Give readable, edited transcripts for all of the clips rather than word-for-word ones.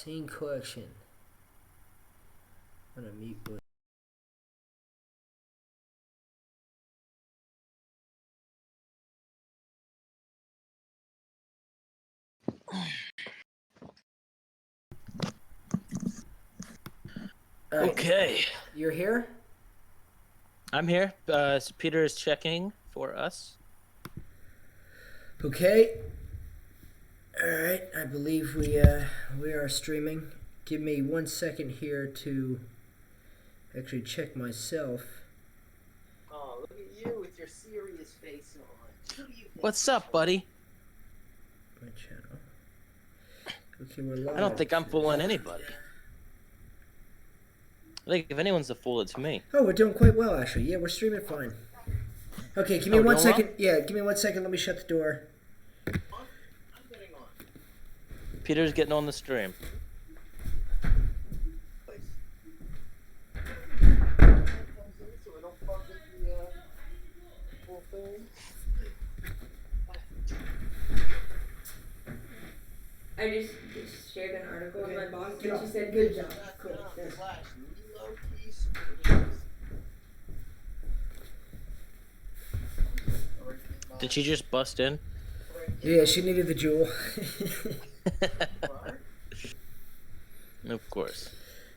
Scene collection. I'm gonna meet with. All right. Okay. You're here? I'm here. Peter is checking for us. Okay. All right. I believe we are streaming. Give me 1 second here to actually check myself. Oh, look at you with your serious face on. Who do you think What's up, buddy? My channel. Okay, we're live. I don't think I'm fooling anybody. I think if anyone's a fool, it's me. Oh, we're doing quite well, actually. Yeah, we're streaming fine. Okay, give me Oh, 1 doing well? second. Yeah, give me 1 second. Let me shut the door. I'm getting on. Peter's getting on the stream. Place. Comes in so I don't fuck with the whole thing. I just shared an article with my boss, Get and she off. said, "Good job." Cool. Yeah. Slash low-key superheroes. Did she just bust in? Yeah, she needed the jewel. Of course.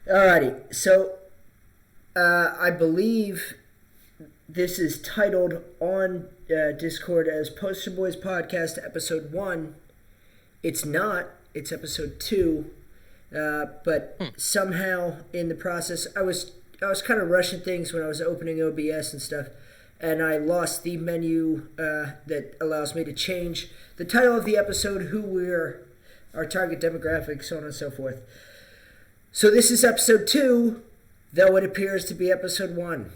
Alrighty, so I believe this is titled on Discord as Poster Boys Podcast Episode 1. It's not, it's Episode 2, but somehow in the process, I was kind of rushing things when I was opening OBS and stuff, and I lost the menu that allows me to change the title of the episode, who we're, our target demographic, so on and so forth. So this is Episode 2, though it appears to be Episode 1.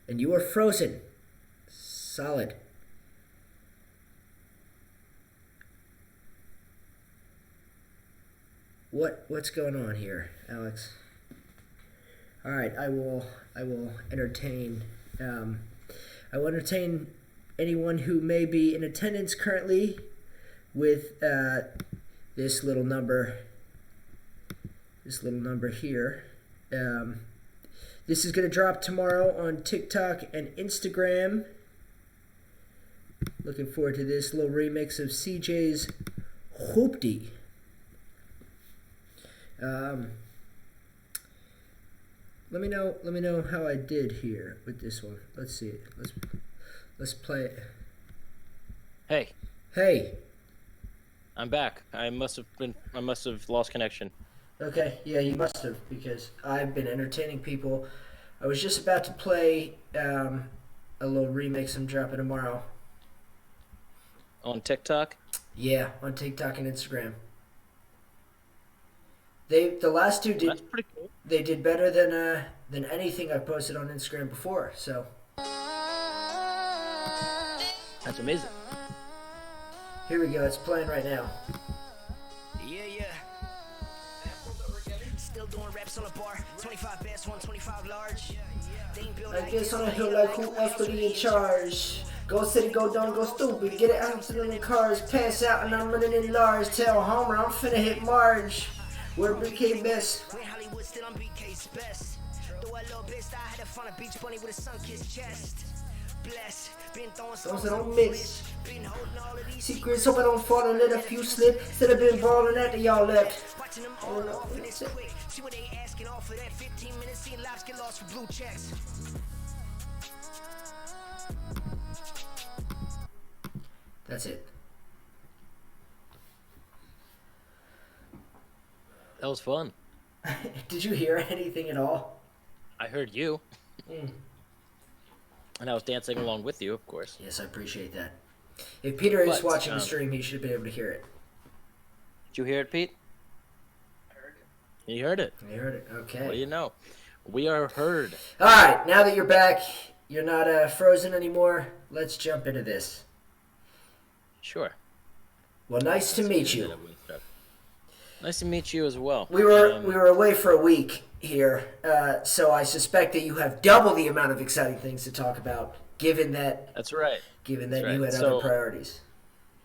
And you are frozen. Solid. What's going on here, Alex? All right, I will entertain. I will entertain anyone who may be in attendance currently with this little number. This little number here. This is going to drop tomorrow on TikTok and Instagram. Looking forward to this little remix of CJ's Hoopty. Let me know how I did here with this one. Let's see it. Let's play it. Hey, Hey. I'm back. I must have lost connection. Okay, yeah, you must have, because I've been entertaining people. I was just about to play a little remix I'm dropping tomorrow. On TikTok? Yeah, on TikTok and Instagram. The last two That's pretty cool. they did better than anything I posted on Instagram before. So That's amazing. here we go. It's playing right now. Yeah. Still doing raps on the bar. 25 bands, 125 large. I guess on a hill like who else would be in charge? Go city, go dumb, go stupid. Get it out in the cars, pass out, and I'm running in large. Tell Homer I'm finna hit Marge. We're BK best. When Hollywood still on BK's best. Though a little bit, I had to find a beach bunny with a sun-kissed chest. Bless, been throwing Those songs that don't miss. been holding all of these Secrets, hope I don't fall and let a few slip. Instead of been balling after y'all left. watching them all off and it's quick. See what they asking off for that 15 minutes, seeing lives get lost for blue checks. That's it. That was fun. Did you hear anything at all? I heard you. Mm. And I was dancing along with you, of course. Yes, I appreciate that. If Peter is But, watching the stream, he should be able to hear it. Did you hear it, Pete? I heard it. You heard it. You heard it? Okay. What do you know? We are heard. All right, now that you're back, you're not frozen anymore. Let's jump into this. Sure. Well, nice to meet you. Nice to meet you as well. We were away for a week here, so I suspect that you have double the amount of exciting things to talk about, given that That's right. you That's had right. other priorities.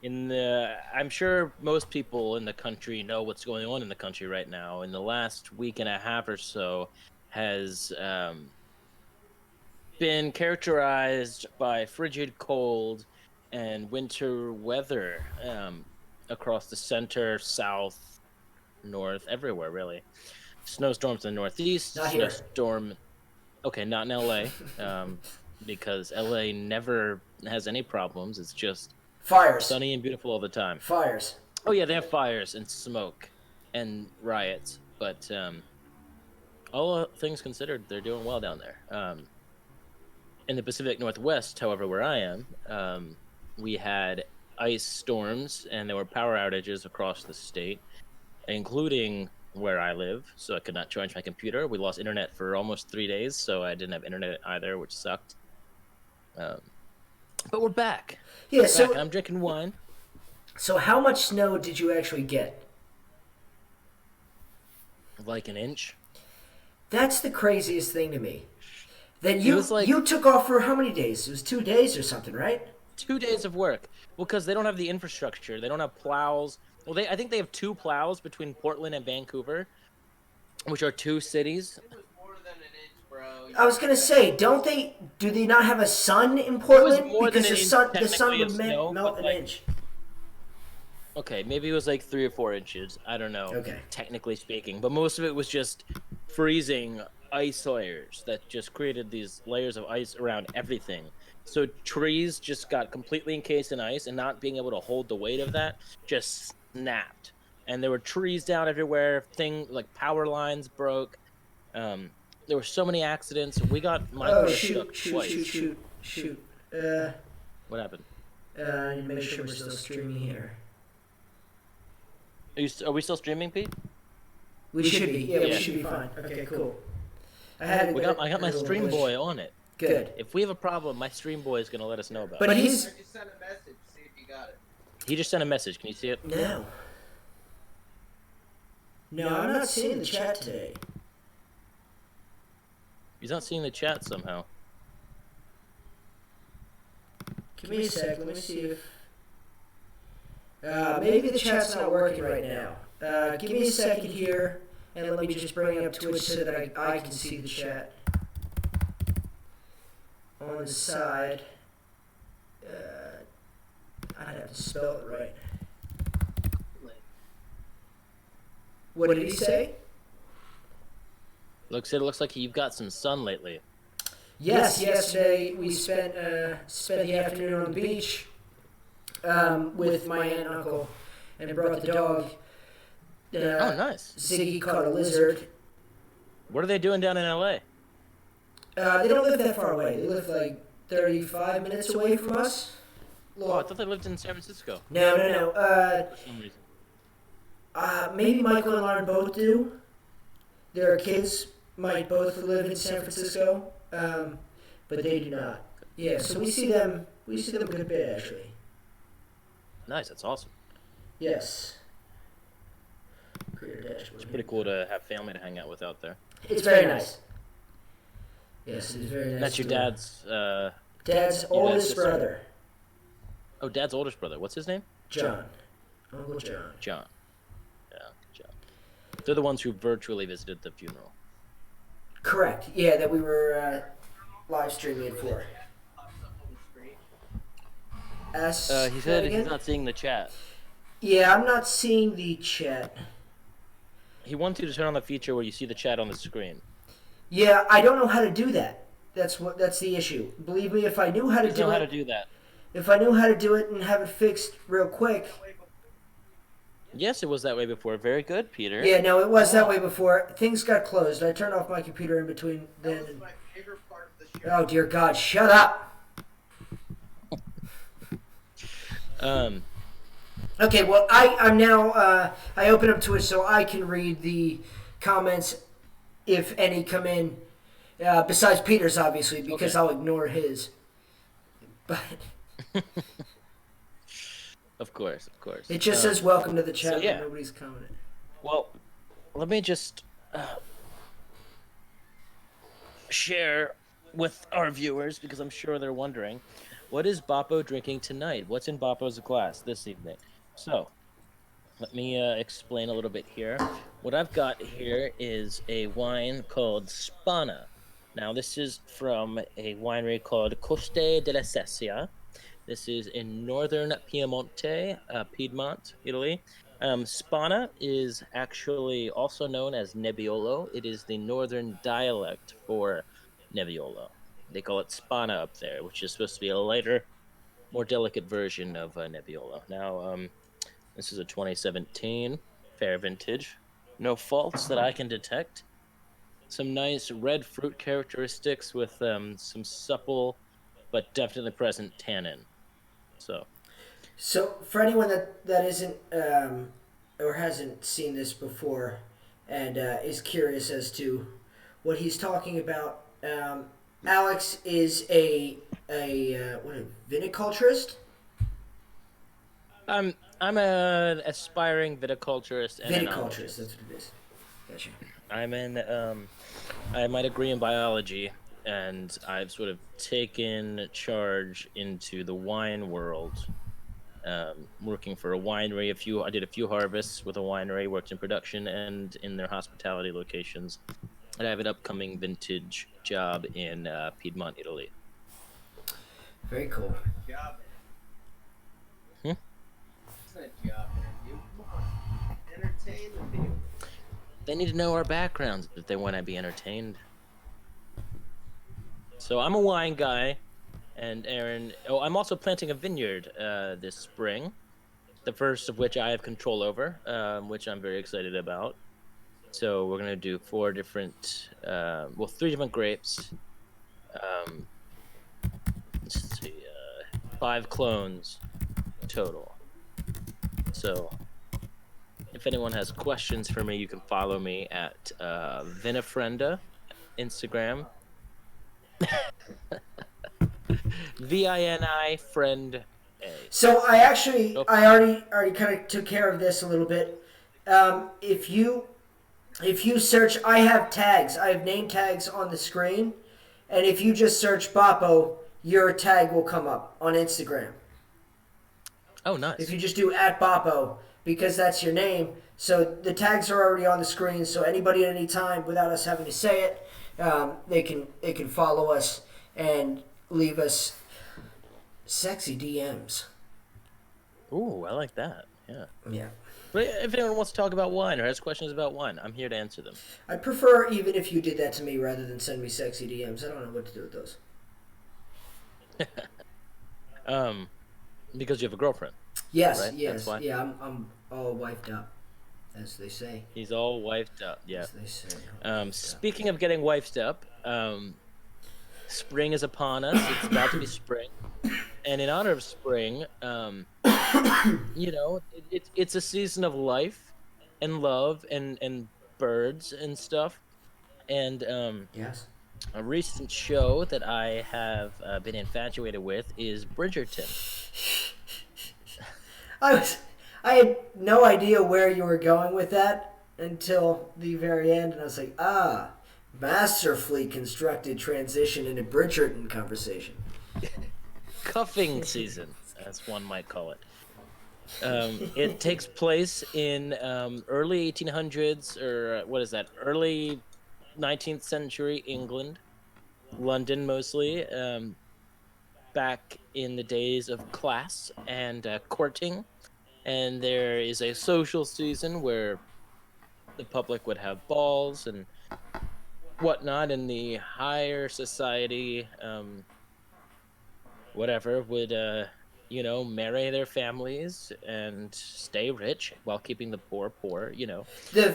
I'm sure most people in the country know what's going on in the country right now. In the last week and a half or so, has been characterized by frigid cold and winter weather across the center, south, north, everywhere really. Snowstorms in the northeast, Not here. snowstorm. Okay, not in LA, because LA never has any problems. It's just Fires. sunny and beautiful all the time. Fires. Oh yeah, they have fires and smoke and riots, but all things considered, they're doing well down there. In the Pacific Northwest, however, where I am, we had ice storms and there were power outages across the state, including where I live. So I could not charge my computer. We lost internet for almost 3 days, so I didn't have internet either, which sucked. But we're back. Yeah. We're So back. I'm drinking wine. so how much snow did you actually get? Like an inch. That's the craziest thing to me. That It you was like- you took off for how many days? It was 2 days or something, right? 2 days of work. Well, because they don't have the infrastructure. They don't have plows. Well, I think they have 2 plows between Portland and Vancouver, which are 2 cities. It was more than an inch, bro. I was gonna say, do they not have a sun in Portland? more than Because an the inch sun technically would of snow, melt but, an like, inch. Okay, maybe it was like 3 or 4 inches. I don't know. Okay. Technically speaking, but most of it was just freezing ice layers that just created these layers of ice around everything. So trees just got completely encased in ice, and not being able to hold the weight of that just snapped. And there were trees down everywhere. Like power lines broke. There were so many accidents. We got my Oh car shoot! stuck twice. Shoot! What happened? I need to make sure we're still streaming here. Are we still streaming, Pete? We should be. Yeah, we Yeah. should be fine. Okay, cool. I I got my Stream Boy on it. Good. If we have a problem, my Stream Boy is gonna let us know about But it. I he's just sent a message. See if you got it. He just sent a message. Can you see it? no. No, I'm not seeing the chat today. He's not seeing the chat somehow. Give me a sec. Let me see if. Maybe the chat's not working right now. Give me a second here, and let me just bring up Twitch so that I can see the chat on the side. I'd have to spell it right. What did he say? It looks like you've got some sun lately. Yes, yesterday we spent the afternoon on the beach with my aunt and uncle, and brought the dog. Oh, nice. Ziggy caught a lizard. What are they doing down in LA? They don't live that far away. They live like 35 minutes away from us. Oh, I thought they lived in San Francisco No. for some reason. Maybe Michael and Lauren both do. Their kids might both live in San Francisco, but they do not. Yeah, so we see them a good bit actually. Nice, that's awesome. Yes. Creator dashboard. It's pretty cool to have family to hang out with out there. It's very nice. Yes, it's very nice. That's your to- dad's. Dad's oldest sister. brother, Oh, dad's oldest brother. What's his name? John. Uncle John. John. Yeah, John. They're the ones who virtually visited the funeral. Correct. Yeah, that we were live streaming it for. Pops up on the screen. He Say said that he's again? not seeing the chat. Yeah, I'm not seeing the chat. He wants you to turn on the feature where you see the chat on the screen. Yeah, I don't know how to do that. That's the issue. Believe me, if I knew how to You do know how it, to do that. if I knew how to do it and have it fixed real quick. Yes, it was that way before. Very good, Peter. Yeah, no, it was that way before. Things got closed. I turned off my computer in between then. That was And, my favorite part of the show. oh dear God, shut up. Okay, well, I'm now. I open up Twitch so I can read the comments, if any come in. Besides Peter's, obviously, because Okay. I'll ignore his. But Of course. it just says welcome to the chat, so, yeah. but nobody's commented. Well, let me just share with our viewers, because I'm sure they're wondering. What is Boppo drinking tonight? What's in Boppo's glass this evening? So, let me explain a little bit here. What I've got here is a wine called Spana. Now, this is from a winery called Coste della Sesia. This is in northern Piemonte, Piedmont, Italy. Spana is actually also known as Nebbiolo. It is the northern dialect for Nebbiolo. They call it Spana up there, which is supposed to be a lighter, more delicate version of Nebbiolo. Now, this is a 2017 fair vintage. No faults that I can detect. Some nice red fruit characteristics with some supple but definitely present tannin. So, for anyone that isn't or hasn't seen this before and is curious as to what he's talking about, Alex is a viticulturist. I'm an aspiring viticulturist and Viticulturist, enologist. that's what it is. Gotcha. I'm in I have my degree in biology, and I've sort of taken charge into the wine world. Working for a winery, I did a few harvests with a winery, worked in production and in their hospitality locations. And I have an upcoming vintage job in Piedmont, Italy. Very cool. Job. Hmm? It's not a job interview. Come on. Entertain the people. They need to know our backgrounds if they want to be entertained. So I'm a wine guy, and Aaron. Oh, I'm also planting a vineyard this spring, the first of which I have control over, which I'm very excited about. So we're gonna do 3 different grapes. Let's see, 5 clones total. So if anyone has questions for me, you can follow me at Vinifrenda, Instagram. VINI friend A. So I already kind of took care of this a little bit. If you search, I have tags. I have name tags on the screen, and if you just search Boppo, your tag will come up on Instagram. Oh, nice. If you just do @Boppo, because that's your name, so the tags are already on the screen. So anybody at any time, without us having to say it, they can follow us and leave us sexy DMs. Ooh, I like that. Yeah. Yeah. But if anyone wants to talk about wine or has questions about wine, I'm here to answer them. I'd prefer even if you did that to me rather than send me sexy DMs. I don't know what to do with those. Because you have a girlfriend. Yes, right? yes, That's why. yeah. I'm all wifed up, as they say. He's all wifed up. Yeah. As they say. Speaking of getting wifed up, spring is upon us. It's about to be spring, and in honor of spring, it's a season of life and love and birds and stuff. And Yes. a recent show that I have been infatuated with is Bridgerton. I had no idea where you were going with that until the very end, and I was like, masterfully constructed transition into Bridgerton conversation. Cuffing season, as one might call it. It takes place in early 1800s, or what is that? Early 19th century England, London mostly. Back in the days of class and courting, and there is a social season where the public would have balls and whatnot, and the higher society, whatever, would marry their families and stay rich while keeping the poor poor. The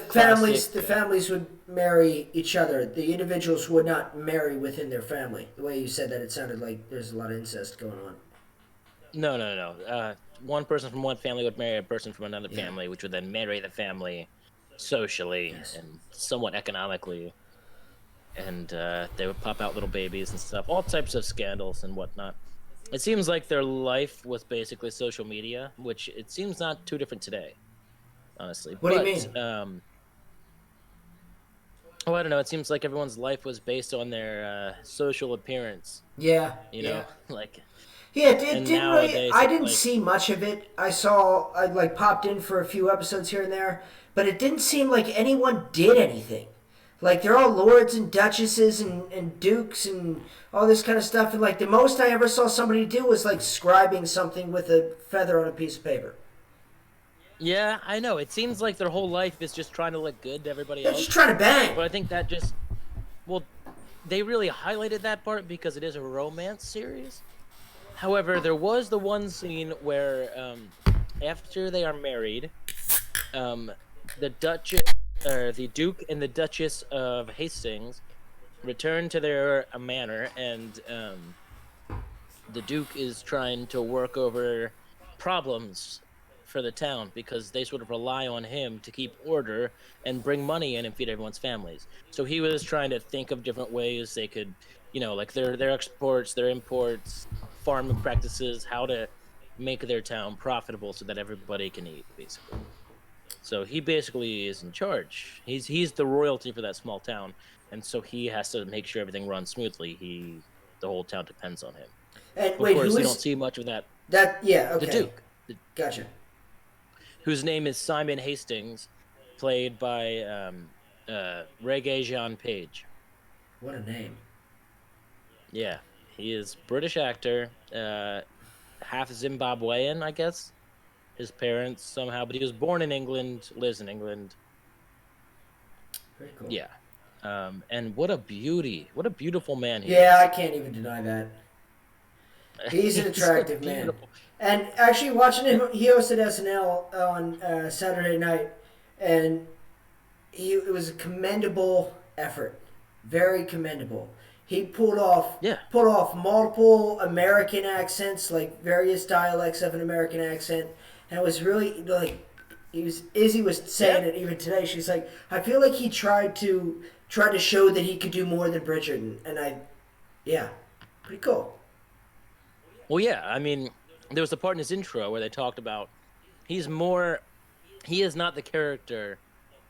Classic, families would marry each other. The individuals would not marry within their family. The way you said that, it sounded like there's a lot of incest going on. No. One person from one family would marry a person from another family, which would then marry the family socially and somewhat economically. And they would pop out little babies and stuff, all types of scandals and whatnot. It seems like their life was basically social media, which it seems not too different today, honestly. What do you mean? I don't know. It seems like everyone's life was based on their social appearance. Yeah. Like Yeah, it And didn't really. nowadays, I it's didn't like, see much of it. I like popped in for a few episodes here and there, but it didn't seem like anyone did anything. Like they're all lords and duchesses and dukes and all this kind of stuff. And like the most I ever saw somebody do was like scribing something with a feather on a piece of paper. yeah, I know. It seems like their whole life is just trying to look good to everybody They're else. just trying to bang. But I think that just, well, they really highlighted that part because it is a romance series. However, there was the one scene where, after they are married, the the Duke and the Duchess of Hastings return to their manor, and the Duke is trying to work over problems for the town because they sort of rely on him to keep order and bring money in and feed everyone's families. So he was trying to think of different ways they could, like their exports, their imports, farming practices, how to make their town profitable so that everybody can eat, basically. So he basically is in charge. He's the royalty for that small town, and so he has to make sure everything runs smoothly. The whole town depends on him. And Of wait, course, who you is don't see much of that. that? Yeah, The okay. Duke, Gotcha. whose name is Simon Hastings, played by Regé Jean Page. What a name. Yeah, he is British actor, half Zimbabwean, I guess. His parents somehow, but he was born in England, lives in England. Very cool. Yeah, and what a beautiful man he Yeah, is. I can't even deny that. He's an attractive man. beautiful. And actually, watching him, he hosted SNL on Saturday night, and it was a commendable effort, very commendable. He pulled off multiple American accents, like various dialects of an American accent, and it was really like Izzy was saying it even today. She's like, I feel like he tried to show that he could do more than Bridgerton, and pretty cool. Well, yeah, I mean, there was a part in his intro where they talked about he is not the character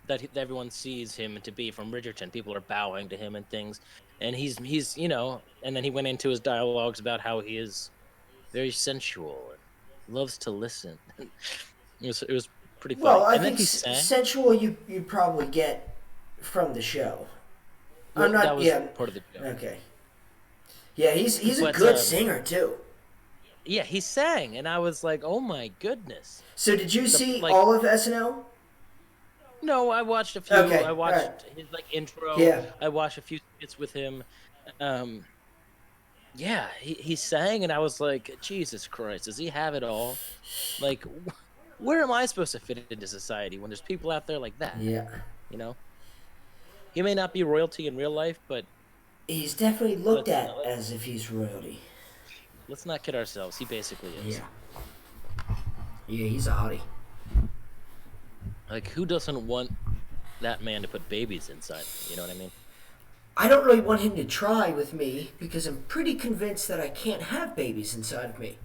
that everyone sees him to be from Bridgerton. People are bowing to him and things, and he's and then he went into his dialogues about how he is very sensual and loves to listen. it was pretty funny. Well, I and think then he sang. sensual you probably get from the show. Well, I'm not. that was Yeah. part of the show. Okay. Yeah, he's a But, good singer too. Yeah, he sang, and I was like, oh my goodness. So did you see like- all of SNL? No, I watched a few. Okay, I watched alright. his intro. Yeah. I watched a few skits with him. Yeah, he sang, and I was like, Jesus Christ, does he have it all? Like, where am I supposed to fit into society when there's people out there like that? Yeah. You know, he may not be royalty in real life, but He's definitely looked Let's at not- as if he's royalty. let's not kid ourselves. He basically is. Yeah. Yeah, he's a hottie. Like, who doesn't want that man to put babies inside? You know what I mean? I don't really want him to try with me because I'm pretty convinced that I can't have babies inside of me.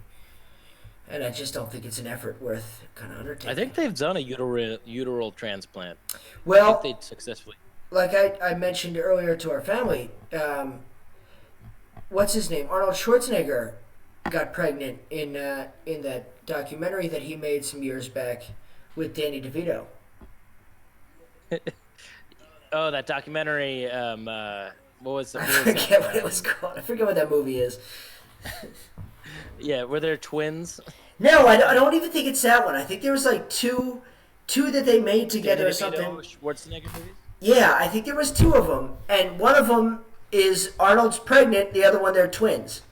And I just don't think it's an effort worth kind of undertaking. I think they've done a uteral transplant. I Well, think they successfully. like I mentioned earlier to our family, what's his name? Arnold Schwarzenegger got pregnant in that documentary that he made some years back with Danny DeVito. Oh, that documentary. What was I that? forget what it was called. I forget what that movie is. Yeah, were there twins? No, I don't even think it's that one. I think there was like two that they made together or DeVito, something. Schwarzenegger movies? Yeah, I think there was two of them, and one of them is Arnold's pregnant. The other one, they're twins.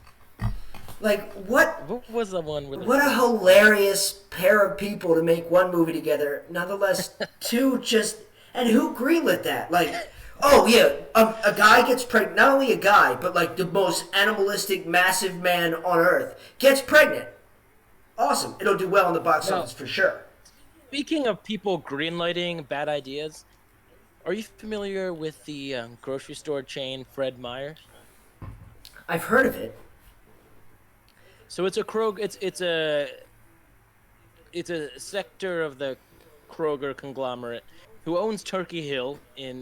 Like what? What was the one with? What a hilarious pair of people to make one movie together. Nonetheless, two just... And who greenlit that? Like, oh yeah, a guy gets pregnant. Not only a guy, but like the most animalistic, massive man on earth gets pregnant. Awesome. It'll do well in the box office for sure. Speaking of people greenlighting bad ideas, are you familiar with the grocery store chain Fred Meyer? I've heard of it. So it's a it's a sector of the Kroger conglomerate who owns Turkey Hill in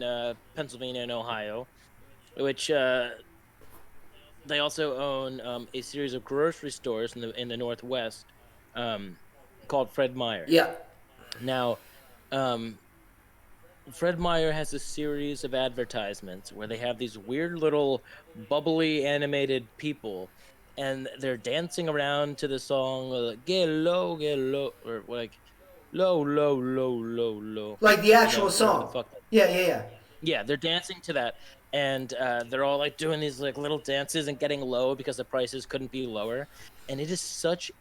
Pennsylvania and Ohio, which the They also own a series of grocery stores in the Northwest called Fred Meyer. Yeah. Now, um, Fred Meyer has a series of advertisements where they have these weird little bubbly animated people, and they're dancing around to the song get low," or like low, low, low, low, low. Like the You actual know, whatever the song. fuck. Yeah, yeah, yeah. Yeah, they're dancing to that, and they're all like doing these like little dances and getting low because the prices couldn't be lower, and it is such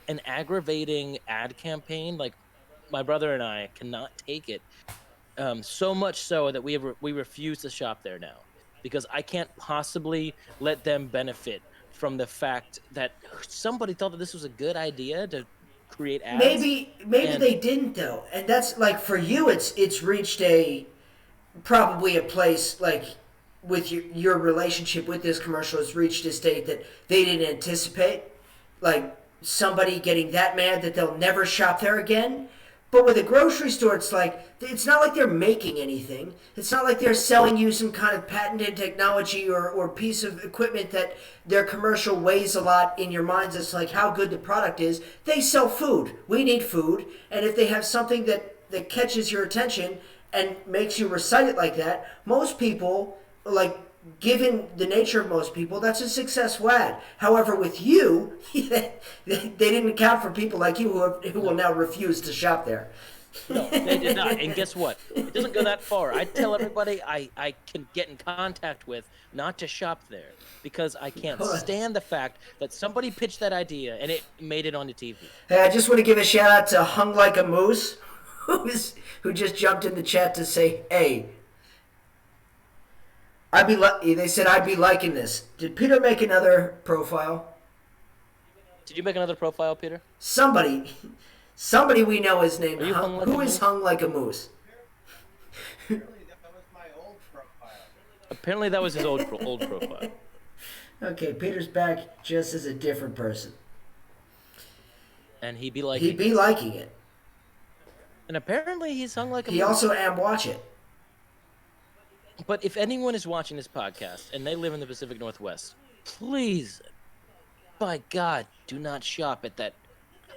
an aggravating ad campaign. Like my brother and I cannot take it. So much so that we refuse to shop there now because I can't possibly let them benefit from the fact that somebody thought that this was a good idea to create ads. Maybe And they didn't though, and that's like for you, it's reached a probably a place like with your relationship with this commercial has reached a state that they didn't anticipate, like somebody getting that mad that they'll never shop there again. But with a grocery store, it's not like they're making anything. It's not like they're selling you some kind of patented technology or piece of equipment that their commercial weighs a lot in your minds. It's like how good the product is. They sell food. We need food. And if they have something that catches your attention and makes you recite it like that, most people, like, given the nature of most people, that's a successful ad. However, with you, they didn't account for people like you who will now refuse to shop there. no, they did not. And guess what? It doesn't go that far. I tell everybody I can get in contact with not to shop there because I can't stand the fact that somebody pitched that idea and it made it on the TV. Hey, I just want to give a shout out to Hung Like a Moose, who just jumped in the chat to say, hey, they said I'd be liking this. Did Peter make another profile? Did you make another profile, Peter? Somebody we know is named Hung. Who is Hung Like a Moose? Apparently that was my old profile. Apparently that was his old profile. Okay, Peter's back just as a different person. And he'd be like, He'd be liking it. and apparently he's hung like a He moose. also am watch it. But if anyone is watching this podcast and they live in the Pacific Northwest, please, by God, do not shop at that.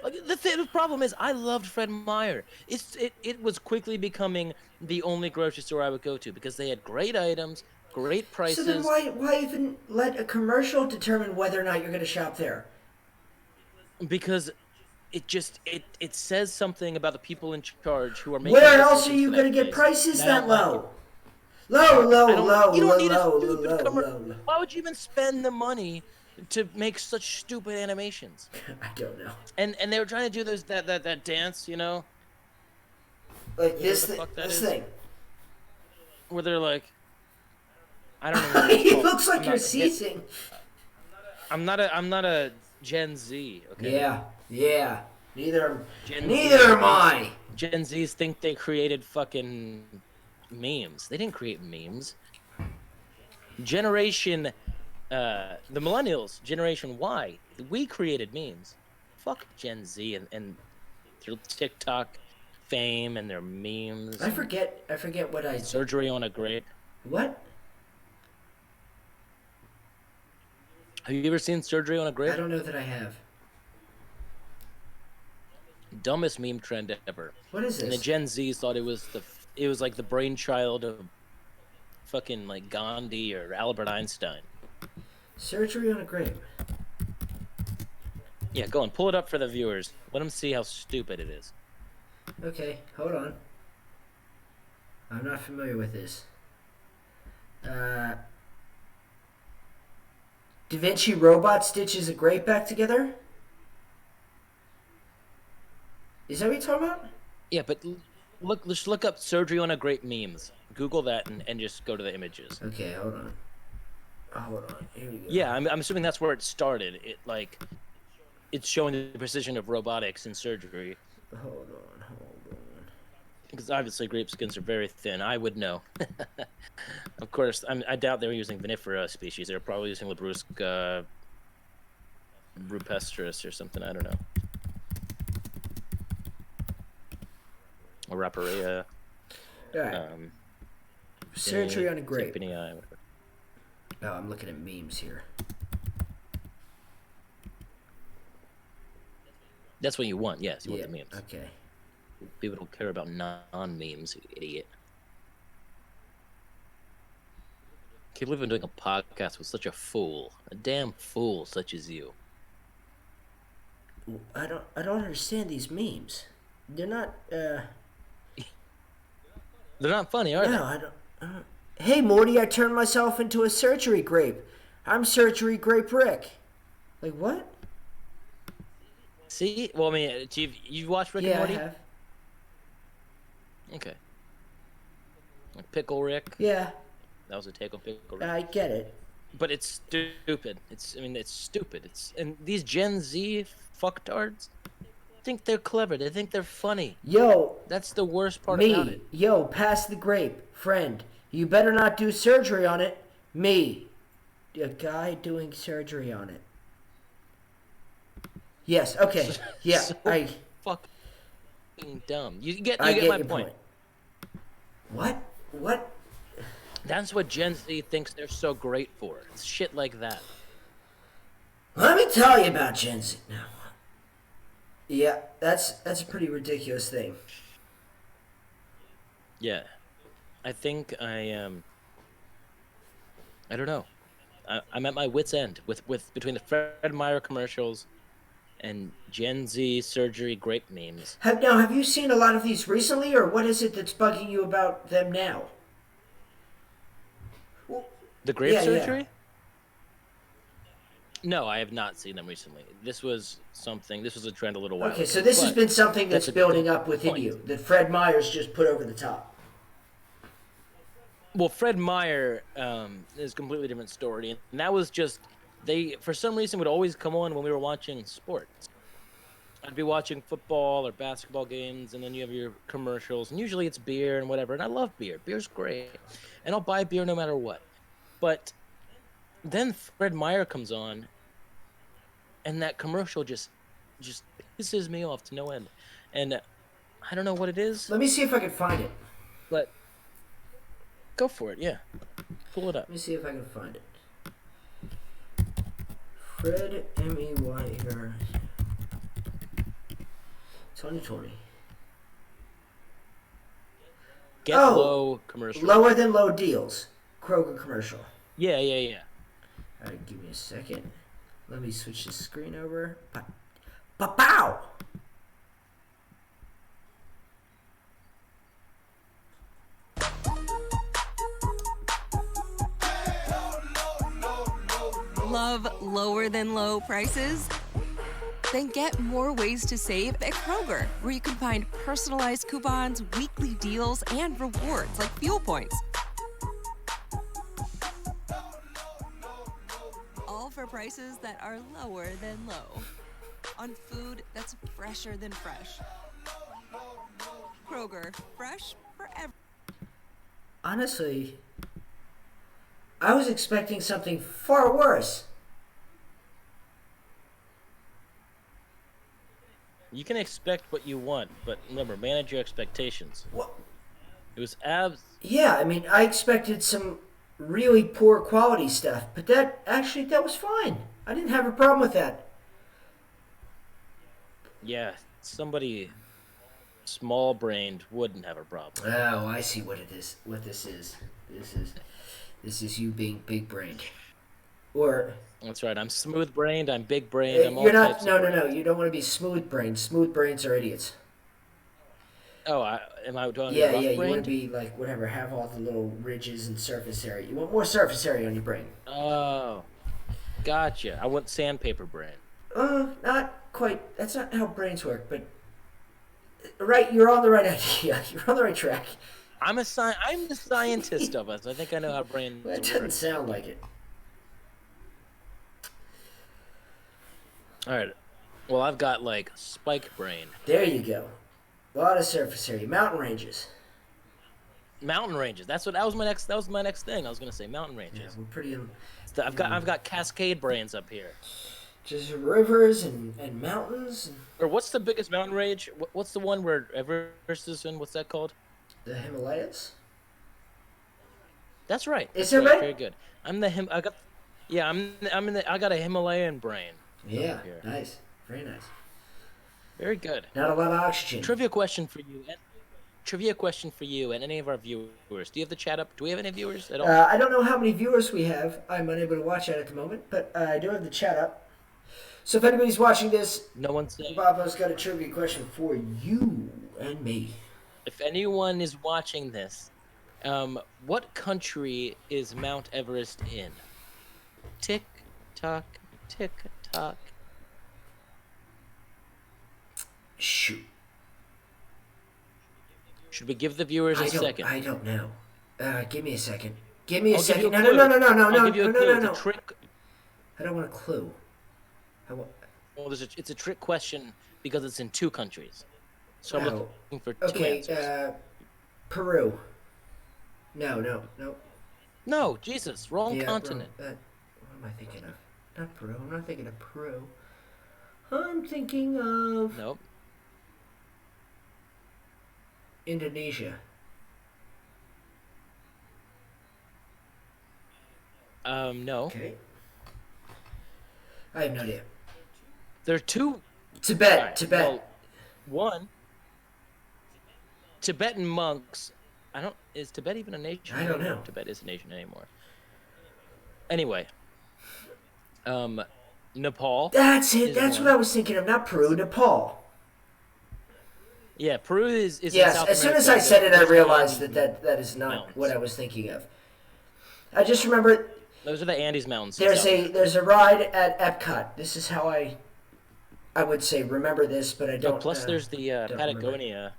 Like, the problem is, I loved Fred Meyer. It was quickly becoming the only grocery store I would go to because they had great items, great prices. So then why even let a commercial determine whether or not you're going to shop there? Because it says something about the people in charge who are making. Where else are decisions you for going to get place. prices And I that don't like low? it. Low, You don't need a low, stupid low. Why would you even spend the money to make such stupid animations? I don't know. And they were trying to do that dance, you know, Like You know this, what the fuck that this is? thing. where they're like, I don't know. What it's It called. looks like I'm you're not- ceasing. I'm not a Gen Z. Okay. Yeah. Neither Gen Z. am I. Gen Zs think they created fucking memes. They didn't create memes. The millennials, Generation Y, we created memes. Fuck Gen Z and their TikTok fame and their memes. I forget what I. Surgery on a Grape. What? Have you ever seen Surgery on a I Grape? don't know that I have. Dumbest meme trend ever. What is And the this? Gen Zs thought it was like the brainchild of fucking like Gandhi or Albert Einstein. Surgery on a grape. Yeah, go on, pull it up for the viewers. Let them see how stupid it is. Okay, hold on. I'm not familiar with this. Da Vinci robot stitches a grape back together? Is that what you're talking about? Yeah, but just look up Surgery on a Grape memes. Google that and just go to the images. Okay, hold on. Hold on. Here we go. Yeah, I'm assuming that's where it started. It's showing the precision of robotics in surgery. Hold on. Because obviously grape skins are very thin. I would know. Of course, I doubt they were using vinifera species. They were probably using Labrusca rupestris or something. I don't know. Or Raparia. Alright. Surgery on a grape. Timpani, Oh, I'm looking at memes here. That's what you want. Yes, you Yeah. want the memes. Okay. People don't care about non-memes, you idiot. Can't believe I'm doing a podcast with such a fool, a damn fool such as you. I don't understand these memes. They're not. They're not funny, are No, they? I don't. Hey Morty, I turned myself into a surgery grape. I'm surgery grape Rick. Like what? See, well, I mean, you've watched Rick and Yeah, I Morty? have. Okay. Like Pickle Rick. Yeah, That was a take on Pickle Rick. I get it. But it's stupid. It's stupid. And these Gen Z fucktards think they're clever. They think they're funny. Yo, That's the worst part about me. it. Yo, pass the grape, friend. You better not do surgery on it. Me. A guy doing surgery on it. Yes. Okay. Yeah. So I fucking dumb. You get get my your point. What? What? That's what Gen Z thinks they're so great for. It's shit like that. Let me tell you about Gen Z now. Yeah, that's a pretty ridiculous thing. Yeah. I think I don't know. I'm at my wit's end with between the Fred Meyer commercials and Gen Z surgery grape memes. Have you seen a lot of these recently, or what is it that's bugging you about them now? The grape Yeah, yeah. surgery? No, I have not seen them recently. This was a trend a little while Okay, ago. so this has but been something that's a building good up within point. you that Fred Meyer's just put over the top. Well, Fred Meyer is a completely different story, and that was just they for some reason would always come on when we were watching sports. I'd be watching football or basketball games, and then you have your commercials, and usually it's beer and whatever. And I love beer. Beer's great, and I'll buy beer no matter what. But then Fred Meyer comes on, and that commercial just pisses me off to no end. And I don't know what it is, Let me see if I can find it. but go for it. Yeah, pull it up. Let me see if I can find it. Fred Meyer 2020. Get Oh, low commercial. Lower than low deals. Kroger commercial. Yeah. All right, give me a second. Let me switch the screen over. Pow! Love lower than low prices? Then get more ways to save at Kroger, where you can find personalized coupons, weekly deals, and rewards like fuel points. All for prices that are lower than low. On food that's fresher than fresh. Kroger, fresh for everyone. Honestly, I was expecting something far worse. You can expect what you want, but remember, manage your expectations. What? It was Yeah, I mean, I expected some really poor quality stuff, but that was fine. I didn't have a problem with that. yeah, somebody small-brained wouldn't have a problem. Oh, I see what it is. What this is. This is you being big brained. Or That's right. I'm smooth-brained. I'm big-brained. I'm all you're not. types No, of no, no. brains. You don't want to be smooth brained. Smooth brains are idiots. Oh, am I talking Yeah, rough yeah. You want brained? to be like whatever. Have all the little ridges and surface area. You want more surface area on your brain. Oh, gotcha. I want sandpaper brain. Not quite. That's not how brains work. But right, you're on the right idea. You're on the right track. I'm the scientist of us. I think I know how brains That work. doesn't sound like it. All right. Well, I've got like spike brain. There you go. A lot of surface area. Mountain ranges. Mountain ranges. That was my next thing. I was gonna say mountain Yeah, ranges. we're pretty. I've got cascade brains up here. Just rivers and mountains. Or what's the biggest mountain range? What's the one where Everest is in? What's that called? The Himalayas. That's right. Is That's it right? Very good. I got a Himalayan brain. Yeah, Over here. nice. Very nice. Very good. Not a lot of oxygen. Trivia question for you. And any of our viewers. Do you have the chat up? Do we have any viewers at all? I don't know how many viewers we have. I'm unable to watch that at the moment, but I do have the chat up. So if anybody's watching this, No one's saying. Bobo's got a trivia question for you and me. If anyone is watching this, what country is Mount Everest in? Tick tock, tick tock. Shoot. Should we give the viewers a second? I don't know. Give me a second. Give me a I'll give you second. a No, clue. no, no, no, no, I'll no, give you no, a no, clue. no, It's no. a trick. I don't want a clue. Well, it's a trick question because it's in 2 countries. So I'm Oh. looking for 2 Okay, answers. Peru. No. No, Jesus, wrong Yeah, continent. wrong. What am I thinking of? Not Peru. I'm not thinking of Peru. I'm thinking of Nope. Indonesia. No. Okay. I have no idea. There are 2. Tibet. Alright, Tibet. well, one. Tibetan monks. Is Tibet even a nation? I don't anymore? know. Tibet isn't a nation anymore. Anyway. Nepal. That's it. is That's one. what I was thinking of. Not Peru. Nepal. Yeah, Peru is in Yes. South As soon as America. I said it, I Those are realized the that is not mountains. what I was thinking of. I just remember Those are the Andes Mountains. in there's South America. there's a ride at Epcot. This is how I would say remember this, but I Oh, don't. plus there's the don't remember. Patagonia.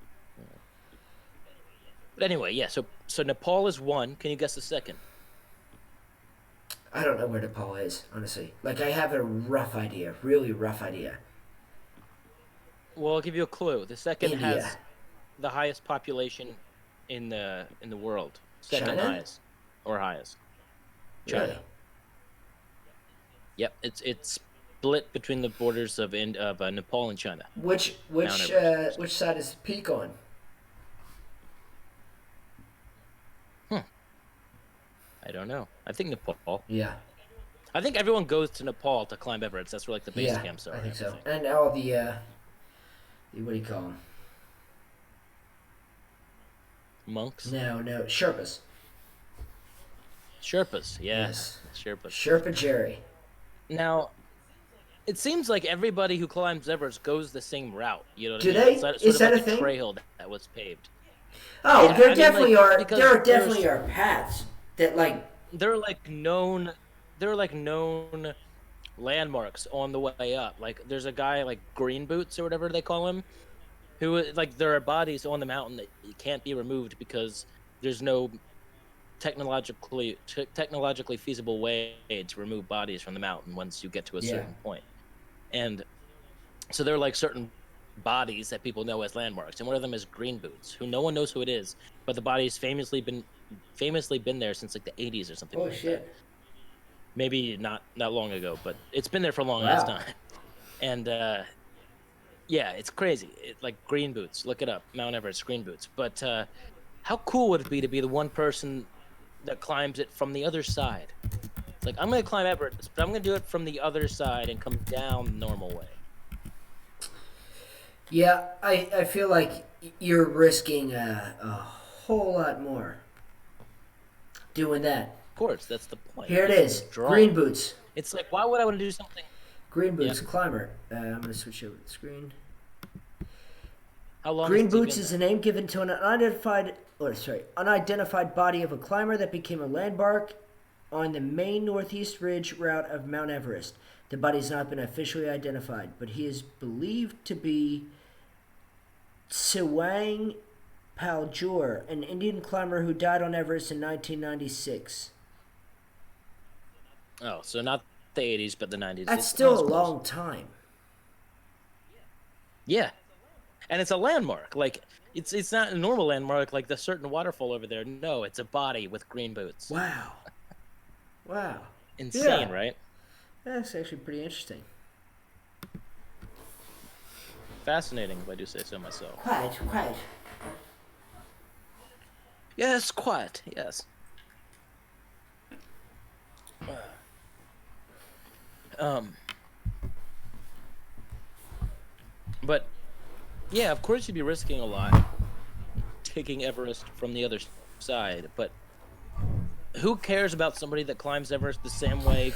But anyway, yeah. So Nepal is 1. Can you guess the second? I don't know where Nepal is, honestly. Like I have a rough idea, really rough idea. Well, I'll give you a clue. The second India. has the highest population in the world. Second China? highest or highest. China. Really? Yep, it's split between the borders of Nepal and China. Which Mount Everest. which side is the peak on? I don't know. I think Nepal. Yeah. I think everyone goes to Nepal to climb Everest. That's where like the base Yeah, camps are. I think so. everything. And all the what do you call them? Monks, No, Sherpas. Sherpas. Yes, Yes. Sherpas. Sherpa Jerry. Now, it seems like everybody who climbs Everest goes the same route. You know what Do I mean? they? It's sort Is of that like a thing? trail that was paved. Oh, Yeah, there I mean, definitely like, are. because There there's- definitely are paths that like. They're like known landmarks on the way up. Like there's a guy like Green Boots or whatever they call him, who like there are bodies on the mountain that can't be removed because there's no technologically feasible way to remove bodies from the mountain once you get to a Yeah. certain point. And so there are like certain bodies that people know as landmarks, and one of them is Green Boots, who no one knows who it is, but the body's famously been there since like the 80s or something. Oh like shit. That. Maybe not long ago, but it's been there for a long ass Wow. time. And yeah, it's crazy. Like Green Boots, look it up, Mount Everest, Green Boots. But how cool would it be to be the one person that climbs it from the other side? It's like, I'm gonna climb Everest, but I'm gonna do it from the other side and come down the normal way. Yeah, I feel like you're risking a whole lot more doing that. Of course, that's the point. Here it is. Draw. Green Boots. It's like, why would I want to do something? Green Boots Yeah. climber. I'm gonna switch over the screen. How long? Green has it Boots been is a name given to an unidentified body of a climber that became a landmark on the main northeast ridge route of Mount Everest. The body has not been officially identified, but he is believed to be Sewang Paljur, an Indian climber who died on Everest in 1996. Oh, so not the 80s, but the 90s. That's It's still a close. long time. Yeah, and it's a landmark. Like it's not a normal landmark like the certain waterfall over there. No, it's a body with green boots. Wow. Wow. Insane, Yeah. right? That's actually pretty interesting. Fascinating, if I do say so myself. Quiet. Yes, quite. Yes. But Yeah, of course you'd be risking a lot taking Everest from the other side, but who cares about somebody that climbs Everest the same way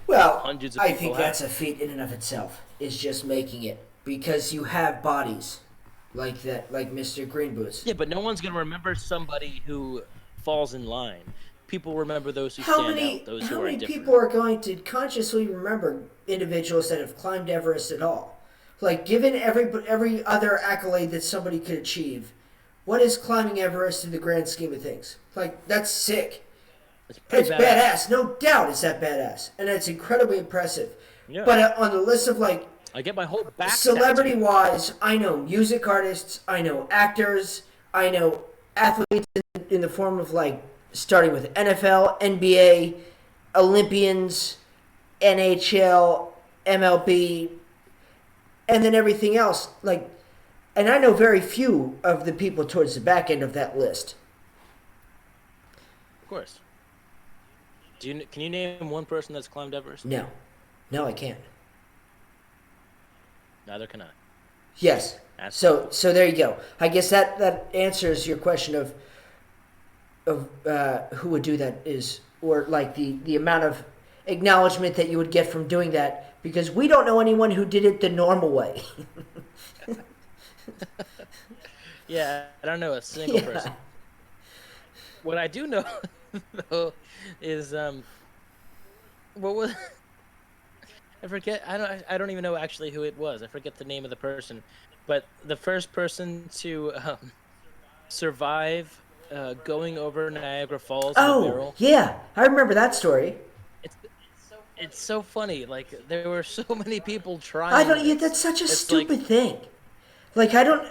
Well, hundreds of I people think have? that's a feat in and of itself, is just making it. Because you have bodies like that, like Mr. Green Boots. Yeah, but no one's going to remember somebody who falls in line. People remember those who How stand many out, those how who are many different. people are going to consciously remember individuals that have climbed Everest at all? Like, given every other accolade that somebody could achieve, what is climbing Everest in the grand scheme of things? Like, that's sick. It's pretty It's badass. No doubt it's that badass. And it's incredibly impressive. Yeah. But on the list of, like, I get my whole back celebrity-wise, I know music artists, I know actors, I know athletes in the form of, like, starting with NFL, NBA, Olympians, NHL, MLB, and then everything else. Like, and I know very few of the people towards the back end of that list. Of course. Can you name one person that's climbed Everest? No. No, I can't. Neither can I. Yes. So there you go. I guess that answers your question of who would do that is, or like the amount of acknowledgement that you would get from doing that, because we don't know anyone who did it the normal way. Yeah, I don't know a single person. What I do know, though, is what was I forget? I don't even know actually who it was. I forget the name of the person, but the first person to survive going over Niagara Falls in a barrel. Yeah, I remember that story. It's so funny. Like, there were so many people trying. I don't. Yeah, this. that's such a It's stupid thing. Like, I don't.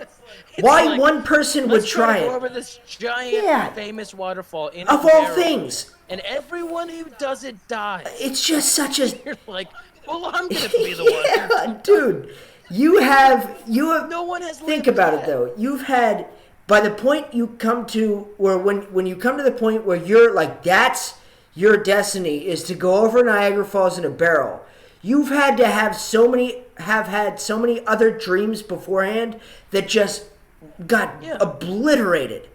Why like, one person would Let's try to it? go over this giant, famous waterfall in a Of all barrel, things. and everyone who does it dies. It's just such a. You're like, well, I'm gonna be the one. Yeah, dude. You have. No one has. Think lived about yet. it though. You've had, by the point you come to, where when you come to the point where you're like, that's your destiny, is to go over Niagara Falls in a barrel. You've had to have had so many other dreams beforehand that just got obliterated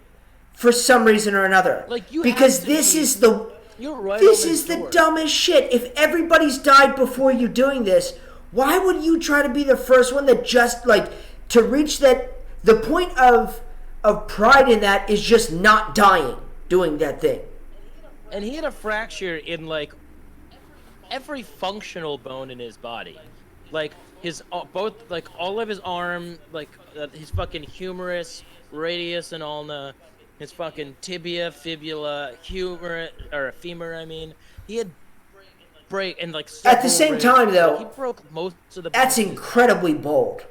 for some reason or another. Like, you because have to this be- is the You're right. this on is the door. dumbest shit. If everybody's died before you doing this, why would you try to be the first one that just, like, to reach that? The point of pride in that is just not dying doing that thing. And he had a fracture in, like, every functional bone in his body. Like, his both, like, all of his arm, like, his fucking humerus, radius and ulna, his fucking tibia, fibula, femur, I mean. He had break and, like, At the several same ribs. time, though, He broke most of the That's bones. incredibly bold.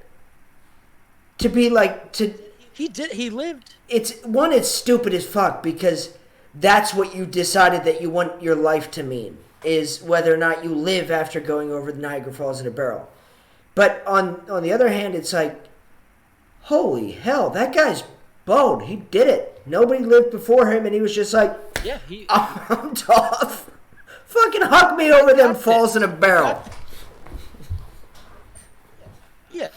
To be like, to... He lived. It's stupid as fuck, because that's what you decided that you want your life to mean, is whether or not you live after going over the Niagara Falls in a barrel. But on the other hand, it's like, holy hell, that guy's bold. He did it. Nobody lived before him, and he was just like, Yeah, I'm tough. Fucking huck me over them falls in a barrel. Yeah,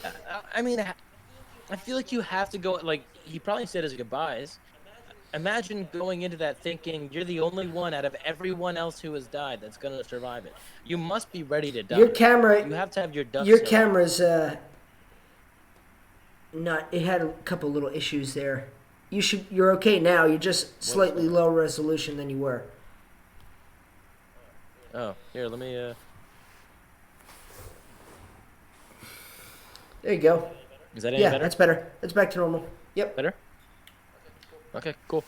I mean, I feel like you have to go, like, he probably said his goodbyes. Imagine going into that thinking you're the only one out of everyone else who has died that's going to survive it. You must be ready to die. Your camera... You have to have your ducks Your in order. camera's, not... It had a couple little issues there. You're okay now. You're just slightly lower resolution than you were. Oh, here, let me, There you go. Is that any better? That's better. That's back to normal. Yep. Better? Okay, cool.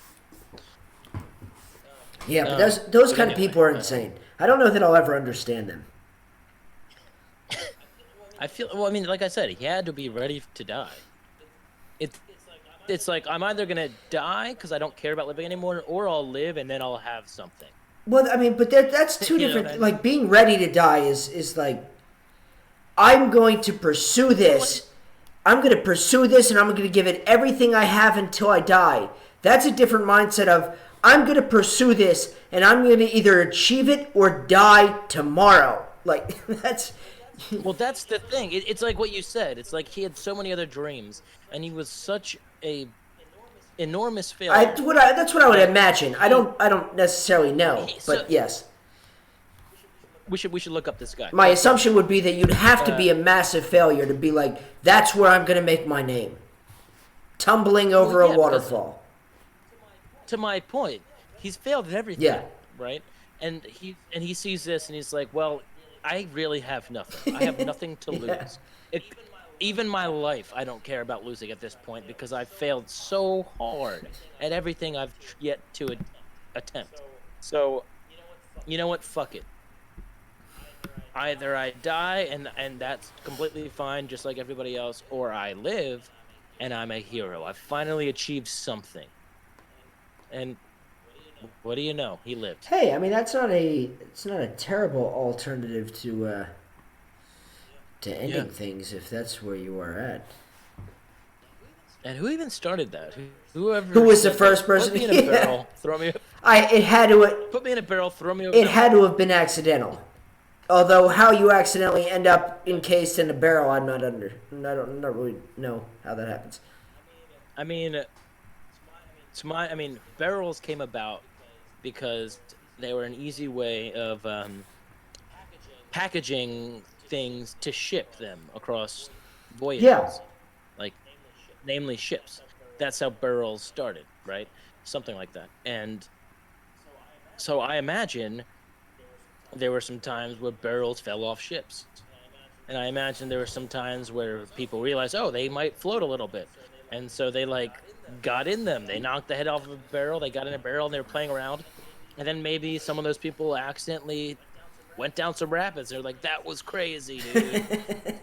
Yeah, but those kind of anyway, people are insane. I don't know that I'll ever understand them. Well, I mean, like I said, he had to be ready to die. It's like, I'm either going to die because I don't care about living anymore, or I'll live and then I'll have something. Well, I mean, but that's two You know different... what I mean? Like, being ready to die is like, I'm going to pursue this. I'm going to pursue this, and I'm going to give it everything I have until I die. That's a different mindset of, I'm going to pursue this, and I'm going to either achieve it or die tomorrow. Like, Well, that's the thing. It's like what you said. It's like he had so many other dreams, and he was such a enormous failure. That's what I would imagine. I don't necessarily know, So- but yes. We should look up this guy. My assumption would be that you'd have to be a massive failure to be like, that's where I'm going to make my name. Tumbling over Well, yeah, a waterfall. To my point, he's failed at everything. Yeah. Right. And he sees this and he's like, well, I really have nothing. I have nothing to lose. Even my life, I don't care about losing at this point because I've failed so hard at everything I've yet to attempt. So, you know what? Fuck it. Either I die and that's completely fine, just like everybody else, or I live and I'm a hero. I've finally achieved something. And what do you know? He lived. Hey, I mean it's not a terrible alternative to ending things if that's where you are at. And who even started that? Who was the first person? Put me in a barrel, throw me. Put me in a barrel, throw me over. It had to have been accidental. Although how you accidentally end up encased in a barrel, I don't really know how that happens. I mean, barrels came about because they were an easy way of packaging things to ship them across voyages. Yeah. Like, namely ships. That's how barrels started, right? Something like that. And so I imagine there were some times where barrels fell off ships. And I imagine there were some times where people realized, oh, they might float a little bit. And so they, got in them. They knocked the head off of a barrel. They got in a barrel, and they were playing around. And then maybe some of those people accidentally went down some rapids. They're like, that was crazy, dude.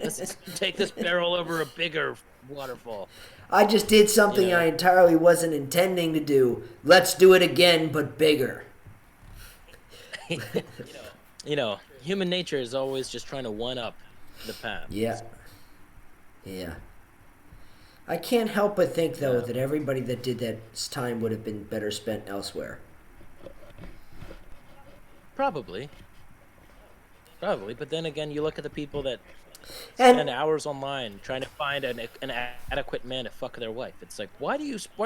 Let's take this barrel over a bigger waterfall. I just did something I entirely wasn't intending to do. Let's do it again, but bigger. Human nature is always just trying to one-up the past. Yeah. I can't help but think, though, that everybody that did that time would have been better spent elsewhere. Probably, but then again, you look at the people that spend hours online trying to find an adequate man to fuck their wife. It's like, why are